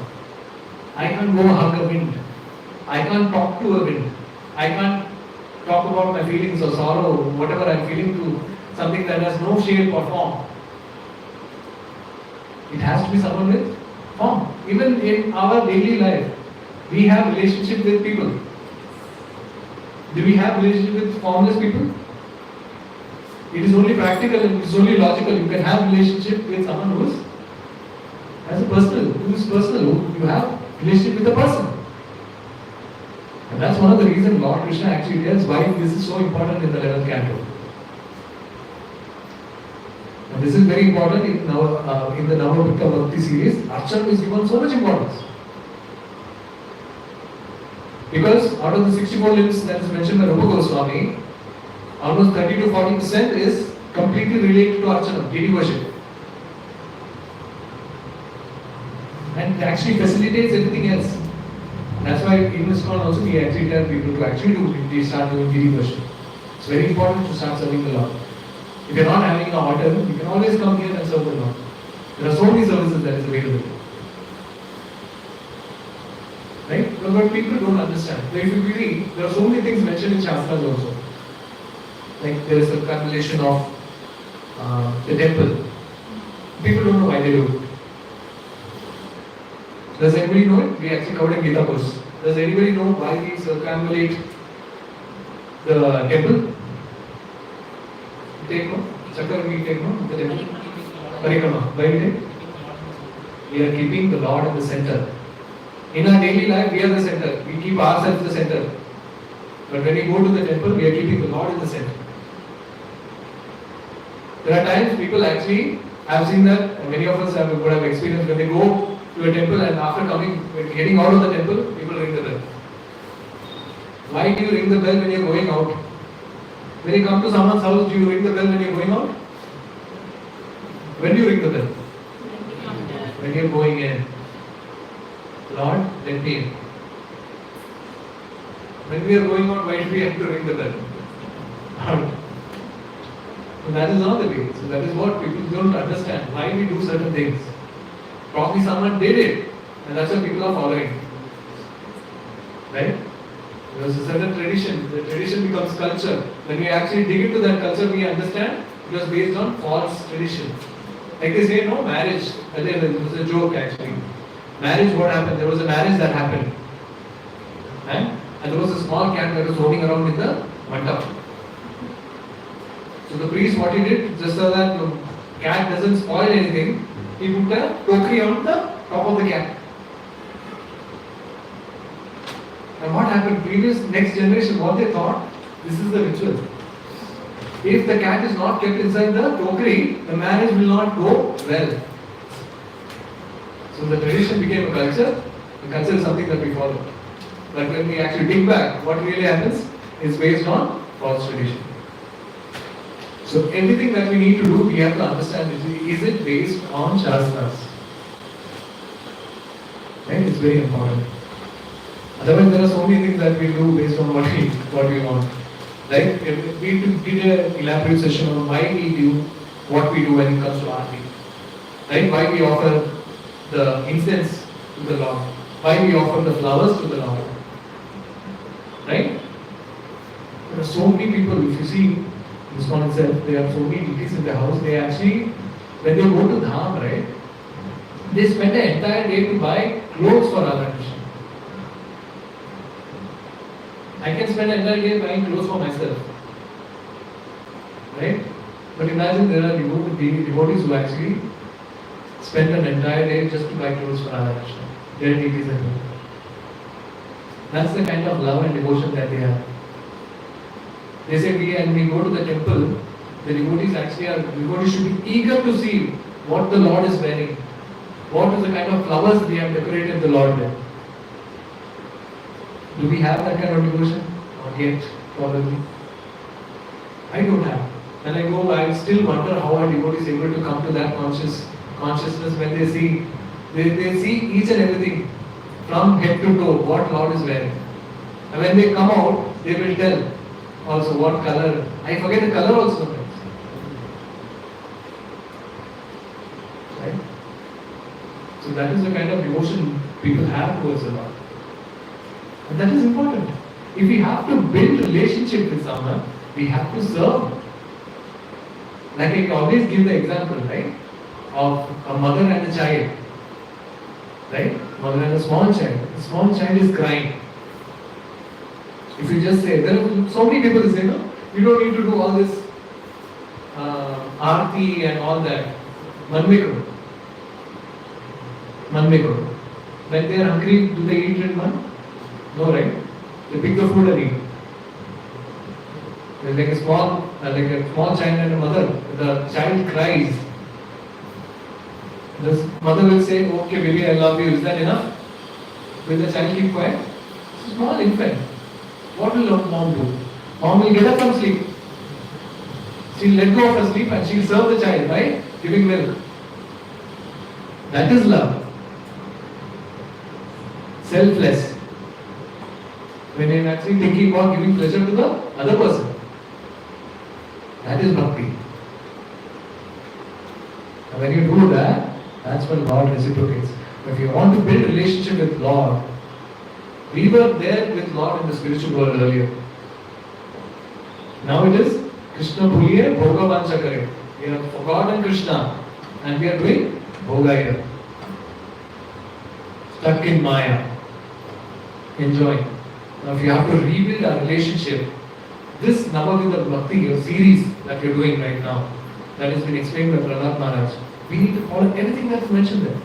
I can't go hug a wind. I can't talk to a wind. I can't talk about my feelings or sorrow, whatever I'm feeling to something that has no shape or form. It has to be someone with form. Even in our daily life, we have relationship with people. Do we have relationship with formless people? It is only practical and it is only logical. You can have relationship with someone who is personal, you have relationship with a person. And that's one of the reasons Lord Krishna actually tells why this is so important in the 11th canto. And this is very important in the Nava Bhakti series. Archanam is given so much importance. Because out of the 64 limbs that is mentioned by Rupa Goswami, almost 30 to 40% is completely related to Archanam, deity worship. And it actually facilitates everything else. That's why in ISKCON also we actually tell people to actually start doing deity worship. It's very important to start serving the Lord. If you're not having a hotel, you can always come here and serve the Lord. There are so many services that is available. Right? But people don't understand. Like if you read, there are so many things mentioned in Shastras also. Like there is a calculation of the temple. People don't know why they do it. Does anybody know it? We actually covered in Gita course. Does anybody know why we circumambulate the temple? Take no? Chakra we take no? The temple? Parikrama. Why we take? We are keeping the Lord in the center. In our daily life, we are the center. We keep ourselves the center. But when we go to the temple, we are keeping the Lord in the center. There are times people actually have seen that, and many of us would have experienced when they go to a temple and after getting out of the temple, people ring the bell. Why do you ring the bell when you are going out? When you come to someone's house, do you ring the bell when you are going out? When do you ring the bell? When you are going in. Lord, let me in. When we are going out, why do we have to ring the bell? So that is not the way. So that is what people don't understand. Why we do certain things. Probably someone did it, and that's why people are following. Right? There was a certain tradition. The tradition becomes culture. When we actually dig into that culture, we understand it was based on false tradition. Like they say, no, marriage. It was a joke actually. Marriage, what happened? There was a marriage that happened. And there was a small cat that was roaming around in the mandap. So the priest, what he did, just so that the cat doesn't spoil anything, he put a tokri on the top of the cat. And what happened? Next generation, what they thought, this is the ritual. If the cat is not kept inside the tokri, the marriage will not go well. So the tradition became a culture. The culture is something that we follow. But when we actually dig back, what really happens is based on false tradition. So everything that we need to do, we have to understand, is it based on Shastras? Right? It's very important. Otherwise, there are so many things that we do based on what we want. Right? We did an elaborate session on why we do what we do when it comes to Aarti. Right? Why we offer the incense to the Lord. Why we offer the flowers to the Lord. Right? There are so many people, if you see this one itself, there are so many deities in the house, they actually, when they go to Dham, right, they spend the entire day to buy clothes for Radha Krishna. I can spend the entire day buying clothes for myself. Right? But imagine there are devotees who actually spend an entire day just to buy clothes for Radha Krishna. They are deities at home. That's the kind of love and devotion that they have. They say when we go to the temple, the devotees should be eager to see what the Lord is wearing. What is the kind of flowers they have decorated the Lord with. Do we have that kind of devotion? Not yet, probably. I don't have. When I go, I still wonder how a devotee is able to come to that consciousness when they see each and everything from head to toe, what Lord is wearing. And when they come out, they will tell also what color. I forget the color also sometimes. Right? So that is the kind of devotion people have towards the Lord. And that is important. If we have to build relationship with someone, we have to serve. Like I always give the example, right, of a mother and a child. Right? Mother and a small child. The small child is crying. If you just say, there are so many people who say, no, you don't need to do all this aarti and all that. Manmekro. When they are hungry, do they eat in man? No, right? They pick the food and eat. There's like a small child and a mother. The child cries. The mother will say, okay baby, I love you. Is that enough? Will the child keep quiet? It's a small infant. What will mom do? Mom will get up from sleep. She'll let go of her sleep and she'll serve the child by giving milk. That is love. Selfless. When you're actually thinking about giving pleasure to the other person. That is Bhakti. And when you do that, that's when Lord reciprocates. If you want to build a relationship with Lord, we were there with Lord in the spiritual world earlier. Now it is Krishna Bhuliye Bhoga Vancha Kare. We have forgotten Krishna and we are doing Bhogaya. Stuck in Maya. Enjoying. Now if you have to rebuild our relationship, this Nava Vidha Bhakti series that we are doing right now, that has been explained by Prahlad Maharaj, we need to follow everything that is mentioned there.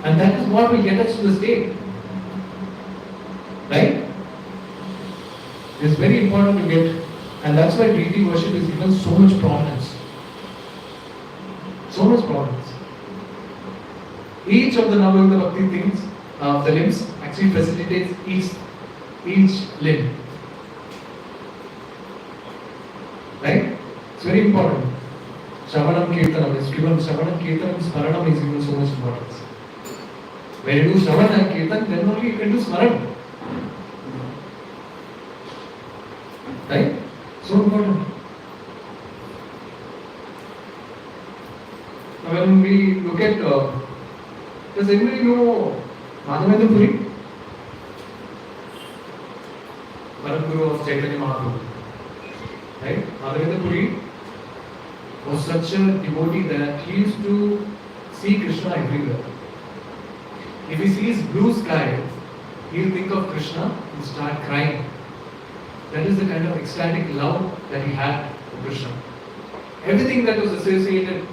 And that is what will get us to the state. Right? It's very important to get, and that's why deity worship is given so much prominence. So much prominence. Each of the Nava Bhakti things, the limbs, actually facilitates each limb. Right? It's very important. Shravanam Kirtanam is given, Shravanam Kirtanam Smaranam is given so much importance. When you do Shravan and Kirtan, then only you can do Smaran. Right? So important. Now when we look at, does anybody know Madhavendra Puri? Param Guru of Chaitanya Mahaprabhu. Right? Madhavendra Puri was such a devotee that he used to see Krishna everywhere. If he sees blue sky, he'll think of Krishna and start crying. That is the kind of ecstatic love that he had for Krishna. Everything that was associated,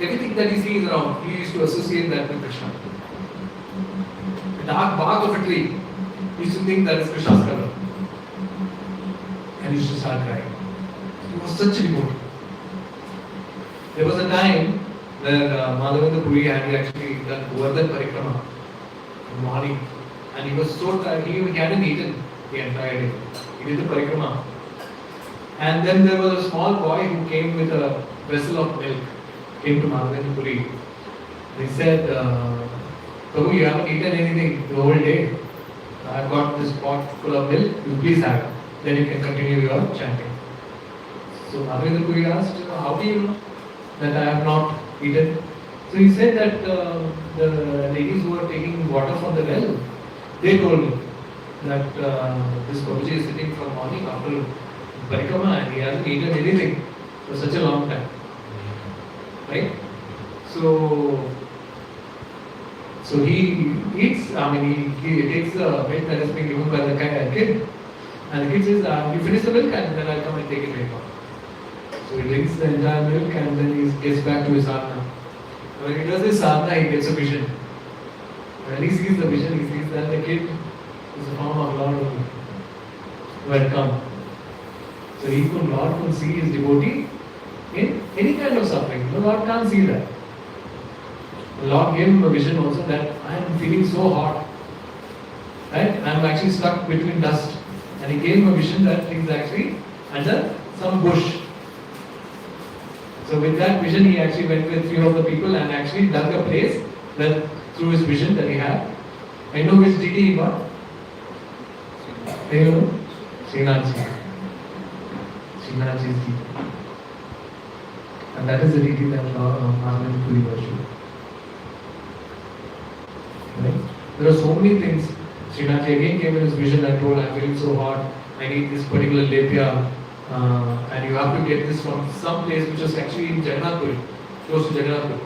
everything that he sees around, he used to associate that with Krishna. The dark bark of a tree, he used to think that is Krishna's color. And he used to start crying. He was such a devotee. There was a time where Madhavendra Puri had actually done Govardhan Parikrama from morning, and he was so tired, he hadn't eaten the entire day. He did the parikrama. And then there was a small boy who came with a vessel of milk, came to Madhavendra Puri. He said, Prabhu, you haven't eaten anything the whole day. I've got this pot full of milk, you please have it. Then you can continue your chanting. So Madhavendra Puri asked, how do you know that I have not eaten? So he said that the ladies who were taking water from the well, they told me that this Prabhuji is sitting from morning after parikrama and he hasn't eaten anything for such a long time. Right? So he eats, he takes the milk that has been given by the kid, and the kid says, you finish the milk and then I'll come and take it later. So he drinks the entire milk and then he gets back to his sadhana. When he does his sadhana, he gets a vision. When he sees the vision, he sees that the kid is a form of Lord who had come. So Lord could see his devotee in any kind of suffering. The Lord can't see that. The Lord gave him a vision also that I am feeling so hot. Right? I am actually stuck between dust. And he gave him a vision that he is actually under some bush. So with that vision, he actually went with few of the people and actually dug a place that through his vision that he had. I know which deity he got. Do you know? Srinathji. Srinathji is deity. And that is the deity that Madhavendra Puri worshipped. Right? There are so many things. Srinathji again came in his vision and told, I'm feeling so hot, I need this particular lepya, and you have to get this from some place which was actually in Jagannath, close to Jagannath.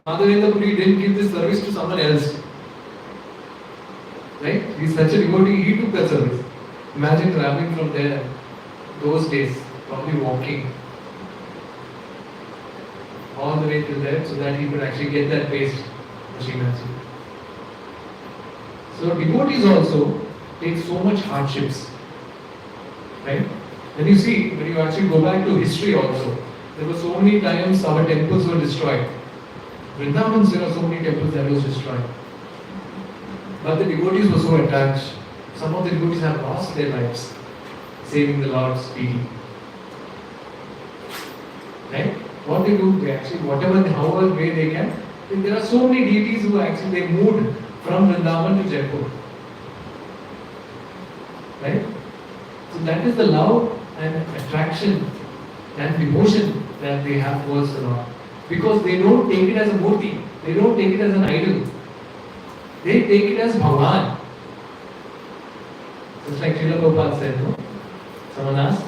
Madhavendra Puri didn't give this service to someone else. Right? He's such a devotee, he took that service. Imagine traveling from there, those days, probably walking all the way till there so that he could actually get that paste for Srinathji. So devotees also take so much hardships. Right? When you see, when you actually go back to history also, there were so many times our temples were destroyed. Vrindavan, there are so many temples that was destroyed. But the devotees were so attached. Some of the devotees have lost their lives, saving the Lord's deity. Right? What they do, they actually, however way they can. There are so many deities who actually they moved from Vrindavan to Jaipur. Right? So that is the love and attraction and devotion that they have towards the Lord. Because they don't take it as a murti, they don't take it as an idol. They take it as Bhagavan. Just like Srila Prabhupada said, no? Someone asked,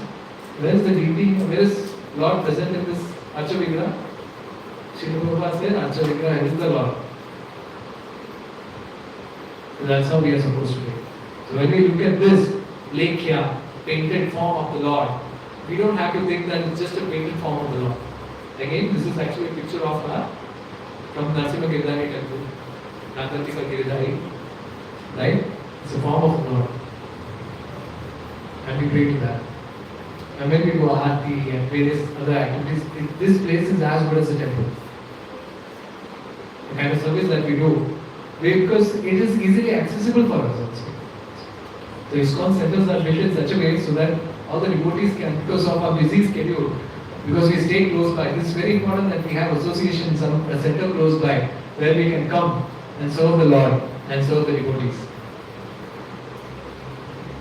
where is the deity, where is Lord present in this Archa Vigraha? Srila Prabhupada said, Archa Vigraha is the Lord. So that's how we are supposed to be. So when we look at this Lekhya, painted form of the Lord, we don't have to think that it's just a painted form of the Lord. Again, this is actually a picture of from Narasimha Giridhari temple, Nagatika Giridhari, right? It's a form of the Lord. And we pray to that. And when we go Aarti and various other activities, this place is as good as a temple. The kind of service that we do, because it is easily accessible for us also. The ISKCON centers are built in such a way so that all the devotees can, because of our busy schedule, because we stay close by. It is very important that we have associations, a center close by, where we can come and serve the Lord and serve the devotees.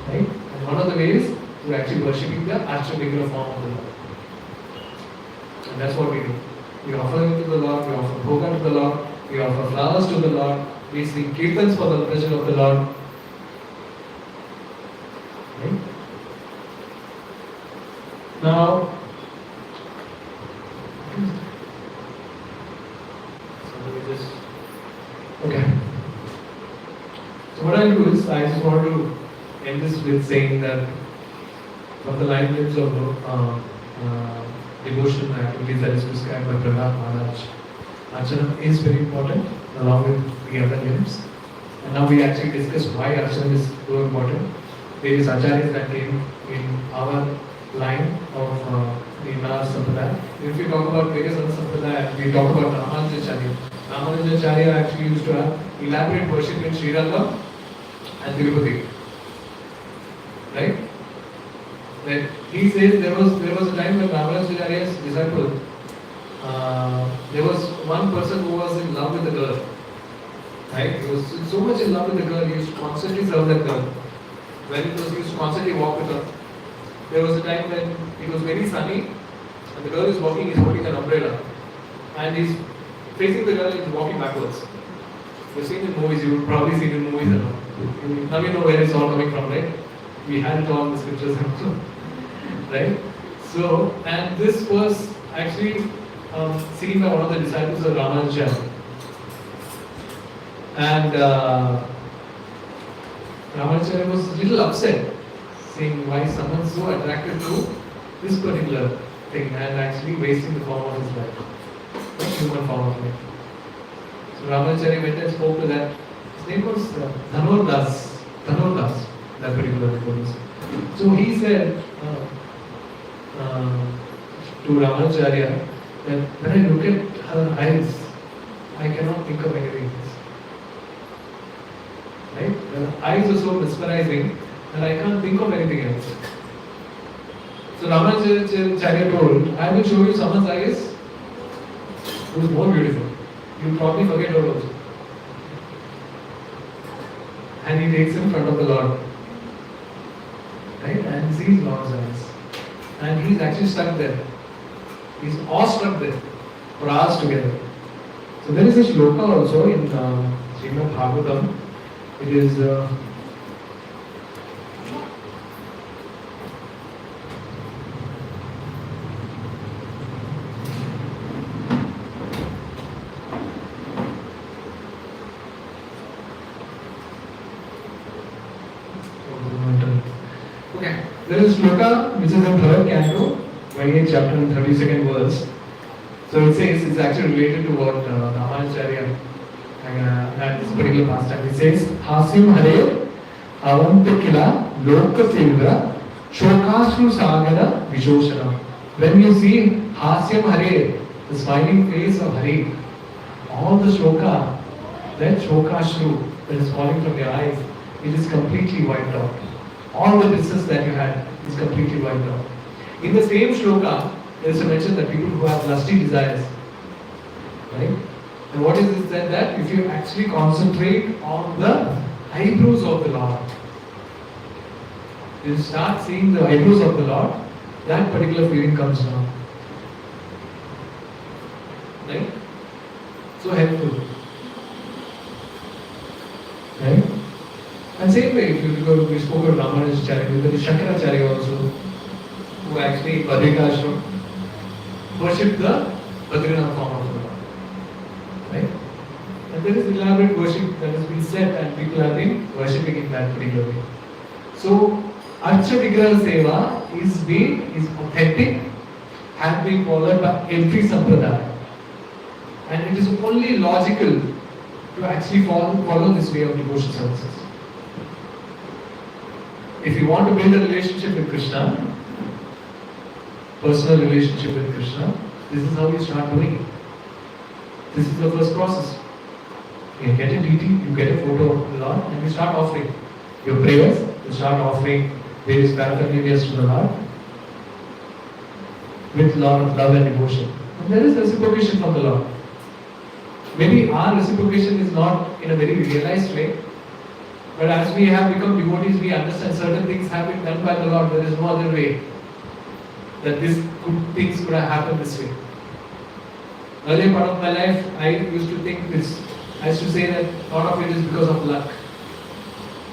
Right? And one of the ways to actually worshipping the Archa Vigraha form of the Lord. And that's what we do. We offer them to the Lord, we offer bhoga to the Lord, we offer flowers to the Lord, we sing kirtans for the pleasure of the Lord. Right? Now, okay. So what I'll do is, I just want to end this with saying that from the lineage of devotional activities that is prescribed by Prahlad Maharaj, Archanam is very important along with the other hymns. And now we actually discuss why Archanam is so important. Various acharyas that came in our line of in our sampradaya. If we talk about various other sampradaya, we talk about Ramanujacharya. Ramanujacharya actually used to have elaborate worship in Sri Lanka and Tirupati. Right? Like he says there was a time when Ramanujacharya's disciple, there was one person who was in love with the girl. Right? He was so much in love with the girl, he used to constantly serve that girl. When it was, he used to constantly walk with her. There was a time when it was very sunny and the girl is walking, he's holding an umbrella. And he's facing the girl and he's walking backwards. You've seen in movies, you've probably seen in movies and all. Now you know where it's all coming from, right? We had it all in the scriptures and right? So, and this was actually seen by one of the disciples of Ramanujacharya. And Ramanujacharya was a little upset, seeing why someone so attracted to this particular thing and actually wasting the form of his life, the human form of life. So Ramanujacharya went and spoke to that. His name was Dhanurdas, that particular person. So he said to Ramanujacharya that when I look at her eyes, I cannot think of anything else. Right? The eyes are so mesmerizing that I can't think of anything else. So Ramanujacharya told, I will show you someone's eyes who is more beautiful. You'll probably forget her also. And he takes him in front of the Lord. Right? And sees Lord's eyes. And he's actually stuck there. He's awestruck there for hours together. So there is a shloka also in Srimad Bhagavatam. It is okay. There is shloka which is in 3rd canto, 28th chapter and 32nd verse. So it says it's actually related to what Ramanujacharya at this particular pastime. It says, Hasim Hare Avantakila Loka Silvra Shokashru Sagara Vishoshanam. When you see Hasyam Hare, the smiling face of Hare, all the shloka, that Shokashru that is falling from your eyes, it is completely wiped out. All the distress that you had is completely wiped out. In the same shloka, there is a mention that people who have lusty desires, right? And what is it that if you actually concentrate on the eyebrows of the Lord, you start seeing the eyebrows of the Lord, that particular feeling comes down. Right? So helpful. Right? And same way, if you go, we spoke of Ramanujacharya, there is Shankaracharya also, who actually in Badrikashram worshipped the Badrinath form of the Lord. Right? And there is elaborate worship that has been said and people have been worshipping in that particular way. So, Archa Vigraha Seva is authentic, has been followed by every sampradaya. And it is only logical to actually follow this way of devotion services. If you want to build a relationship with Krishna, personal relationship with Krishna, this is how you start doing it. This is the first process. You get a deity, you get a photo of the Lord, and you start offering your prayers, you start offering various paraphernalias to the Lord with a lot of love and devotion. And there is reciprocation from the Lord. Maybe our reciprocation is not in a very realized way, but as we have become devotees, we understand certain things have been done by the Lord. There is no other way that things could have happened this way. Earlier part of my life, I used to think this. I used to say that a lot of it is because of luck.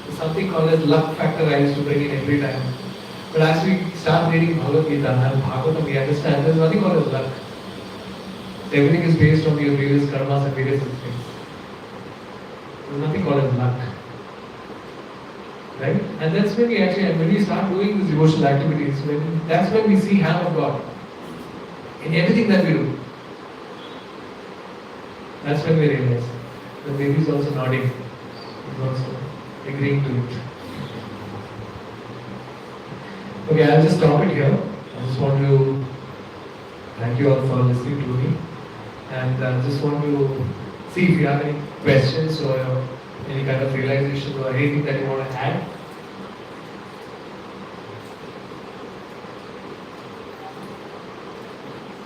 There's something called as luck factor I used to bring in every time. But as we start reading Bhagavad Gita and Bhagavatam, we understand there's nothing called as luck. Everything is based on your various karmas and various things. There's nothing called as luck. Right? And that's when we start doing these devotional activities, that's when we see hand of God in everything that we do. That's when we realize the baby is also nodding, is also agreeing to it. Okay, I'll just stop it here. I just want to thank you all for listening to me, and I just want to see if you have any questions or any kind of realization or anything that you want to add.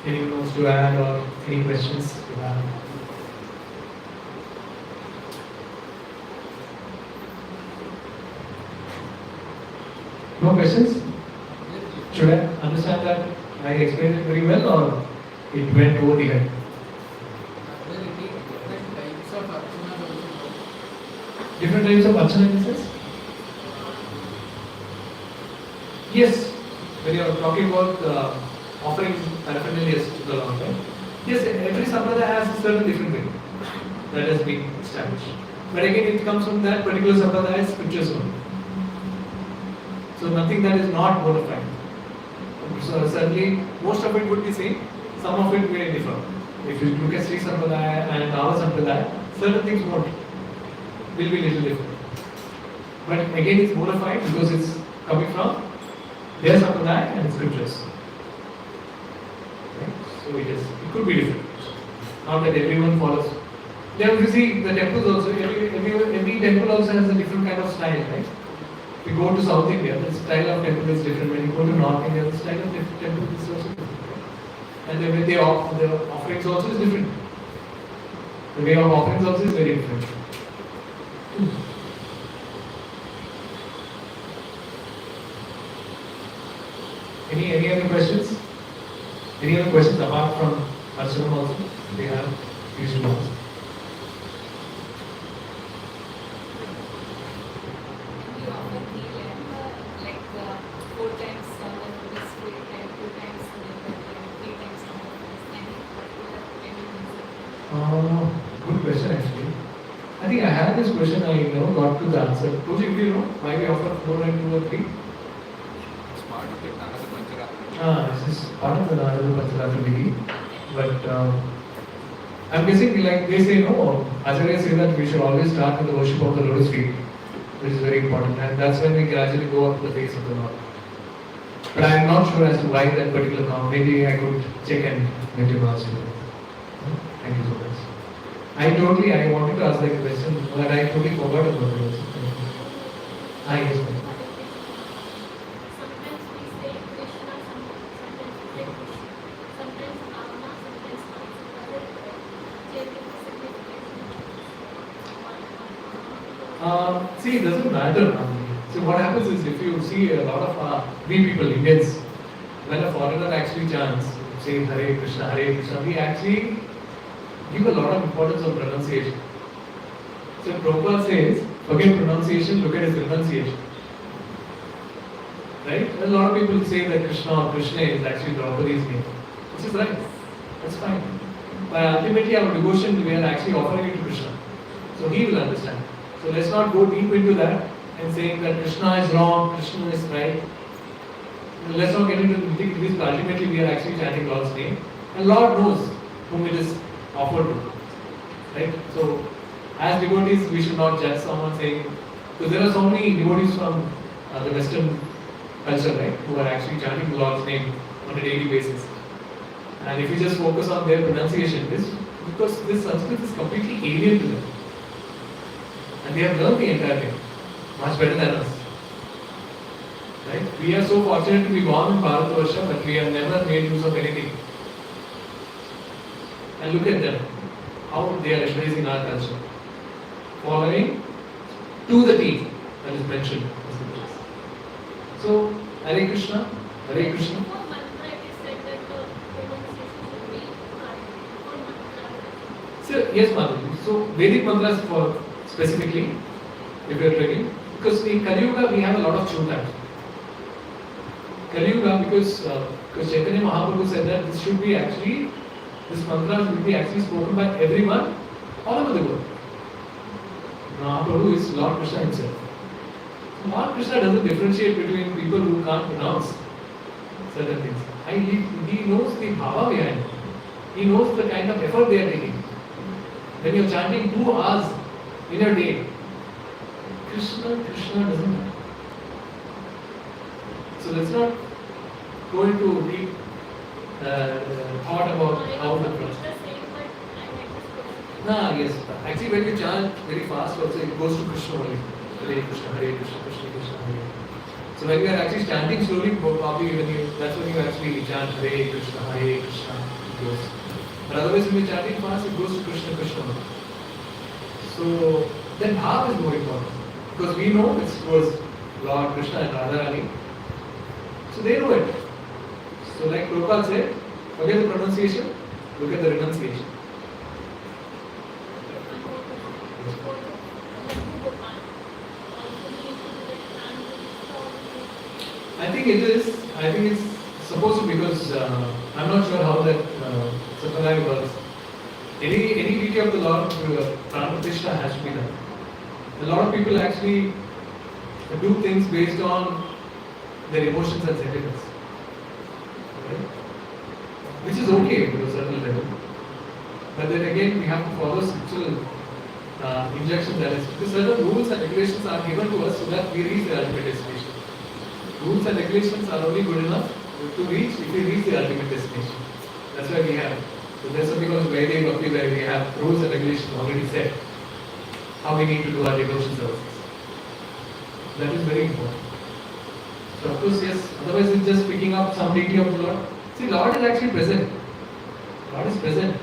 Anyone wants to add or any questions you have? No questions? Should I understand that I explained it very well or it went over the head? Different types of Archanam in sense? Yes, when you are talking about offering paraphernalia to the Lord, right? Yes, every sampradaya has a certain different way that has been established. But again, it comes from that particular sampradaya scriptures only. So nothing that is not bona fide. So certainly, most of it would be same. Some of it may differ. If you look at Sri Sampradaya and our Sampradaya, certain things will be little different. But again, it's bona fide because it's coming from their Sampradaya and scriptures. Right? So it could be different. Not that everyone follows. Then you see the temples also, every temple also has a different kind of style, right? If you go to South India, the style of temple is different. When you go to North India, the style of temple is also different. And the way they offer the offerings also is different. The way of offerings also is very different. Any other questions? Any other questions apart from Archanam also? They have used to ask. Good question actually. I think I had this question, I never got to the answer. Prabhu, do you know why we offer 4 and 2 or 3? It's part of it, another Pancharatma. This is part of the Nava Pancharatma. But I'm guessing like they say no, Acharya say that we should always start with the worship of the lotus feet, which is very important, and that's when we gradually go up the face of the Lord. But I am not sure as to why that particular count. Maybe I could check and let you answer. Thank you so much. I wanted to ask like a question, but I totally forgot about it. Yes, ma'am. Sometimes we say Krishna, sometimes we say Krishna. Sometimes Avna, sometimes Avna. See, it doesn't matter. So what happens is if you see a lot of we people, Indians, when a foreigner actually chants, say Hare Krishna, we actually give a lot of importance on pronunciation. So Prabhupada says, forget pronunciation, look at his renunciation. Right? A lot of people say that Krishna or Krishna is actually Draupadi's name. Which is right. That's fine. But ultimately our devotion, we are actually offering it to Krishna. So he will understand. So let's not go deep into that and saying that Krishna is wrong, Krishna is right. Let's not get into the nitty-gritty, but ultimately we are actually chanting Lord's name. And Lord knows whom it is offered to. Right? So as devotees, we should not judge someone saying, because there are so many devotees from the Western culture, right, who are actually chanting the Lord's name on a daily basis. And if you just focus on their pronunciation, because this Sanskrit is completely alien to them. And they have learned the entire thing much better than us. Right? We are so fortunate to be born in Bharatvarsha, but we have never made use of anything. And look at them, how they are embracing our culture. Following to the T that is mentioned in the scriptures. So, Hare Krishna, Hare Krishna. For mantra, it is said that the pronunciation should be correct. For mantra. So, yes, Madhavi. So, Vedic mantras for specifically, if you are tracking, because in Kali Yuga we have a lot of chuntas. Kali Yuga, because Chaitanya Mahaprabhu said that this should be actually, this mantra should be actually spoken by everyone all over the world. Mahaprabhu is Lord Krishna himself. So Lord Krishna doesn't differentiate between people who can't pronounce certain things. He knows the bhava behind it. He knows the kind of effort they are taking. When you are chanting 2 hours in a day, Krishna doesn't matter. So let's not go into deep thought about how the process. Yes. Actually, when you chant very fast, also it goes to Krishna only. Hare Krishna, Krishna Krishna, Hare. So when you are actually chanting slowly, probably that's when you actually chant Hare Krishna, it goes. But otherwise, when you are chanting fast, it goes to Krishna Krishna only. So then bhav is more important because we know it was Lord Krishna and Radharani. So they know it. So like Prabhupada said, forget the pronunciation, look at the renunciation. I think it is. I think it's supposed to because I'm not sure how that Sampradaya works. Any deity of the Lord, Prana Pratishtha has to be done. A lot of people actually do things based on their emotions and sentiments, right? Which is okay to a certain level. But then again, we have to follow spiritual injections that is, because certain rules and regulations are given to us so that we reach the ultimate destination. Rules and regulations are only good enough to reach if we reach the ultimate destination. That's why we have. So there's something called Bhakti where we have rules and regulations already set. How we need to do our devotion services. That is very important. So of course, yes, otherwise it's just picking up some deity of the Lord. See, Lord is actually present. Lord is present.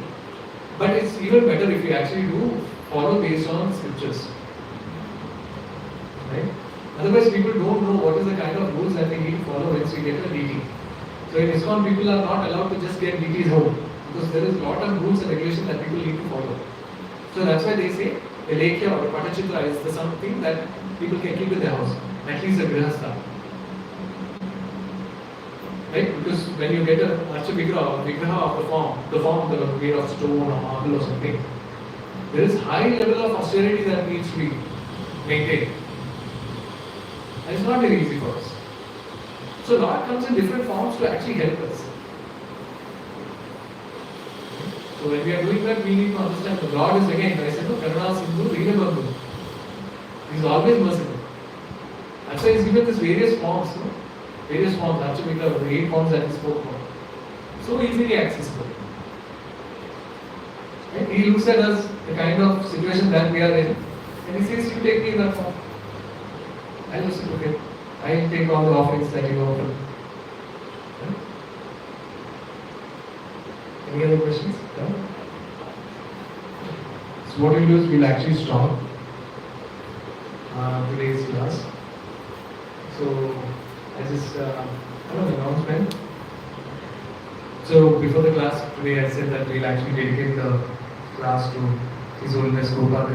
But it's even better if you actually do follow based on scriptures. Right? Otherwise, people don't know what is the kind of rules that they need to follow once we get a deity. So in ISKCON, people are not allowed to just get deities home because there is a lot of rules and regulations that people need to follow. So that's why they say a Lekhya or a Patachitra is the something that people can keep in their house, at least a Grihastha. Right? Because when you get a Vigraha of the form made of stone or marble or something, there is high level of austerity that needs to be maintained. And it's not very easy for us. So Lord comes in different forms to actually help us. So when we are doing that, we need to understand the Lord is again, I said, no, Karuna Sindhu, Veerabandhu. He is always merciful. That's why He's given this various forms, no? Various forms, actually the 8 forms that He spoke about. So easily accessible. Right? He looks at us, the kind of situation that we are in, and He says, you take me in that form. I'll listen to Him. I'll take all the offerings that you offer. Right? Any other questions? No? So what we'll do is we'll actually stop today's class. So I just an announcement. So before the class today I said that we'll actually dedicate the class to His Holiness Gopal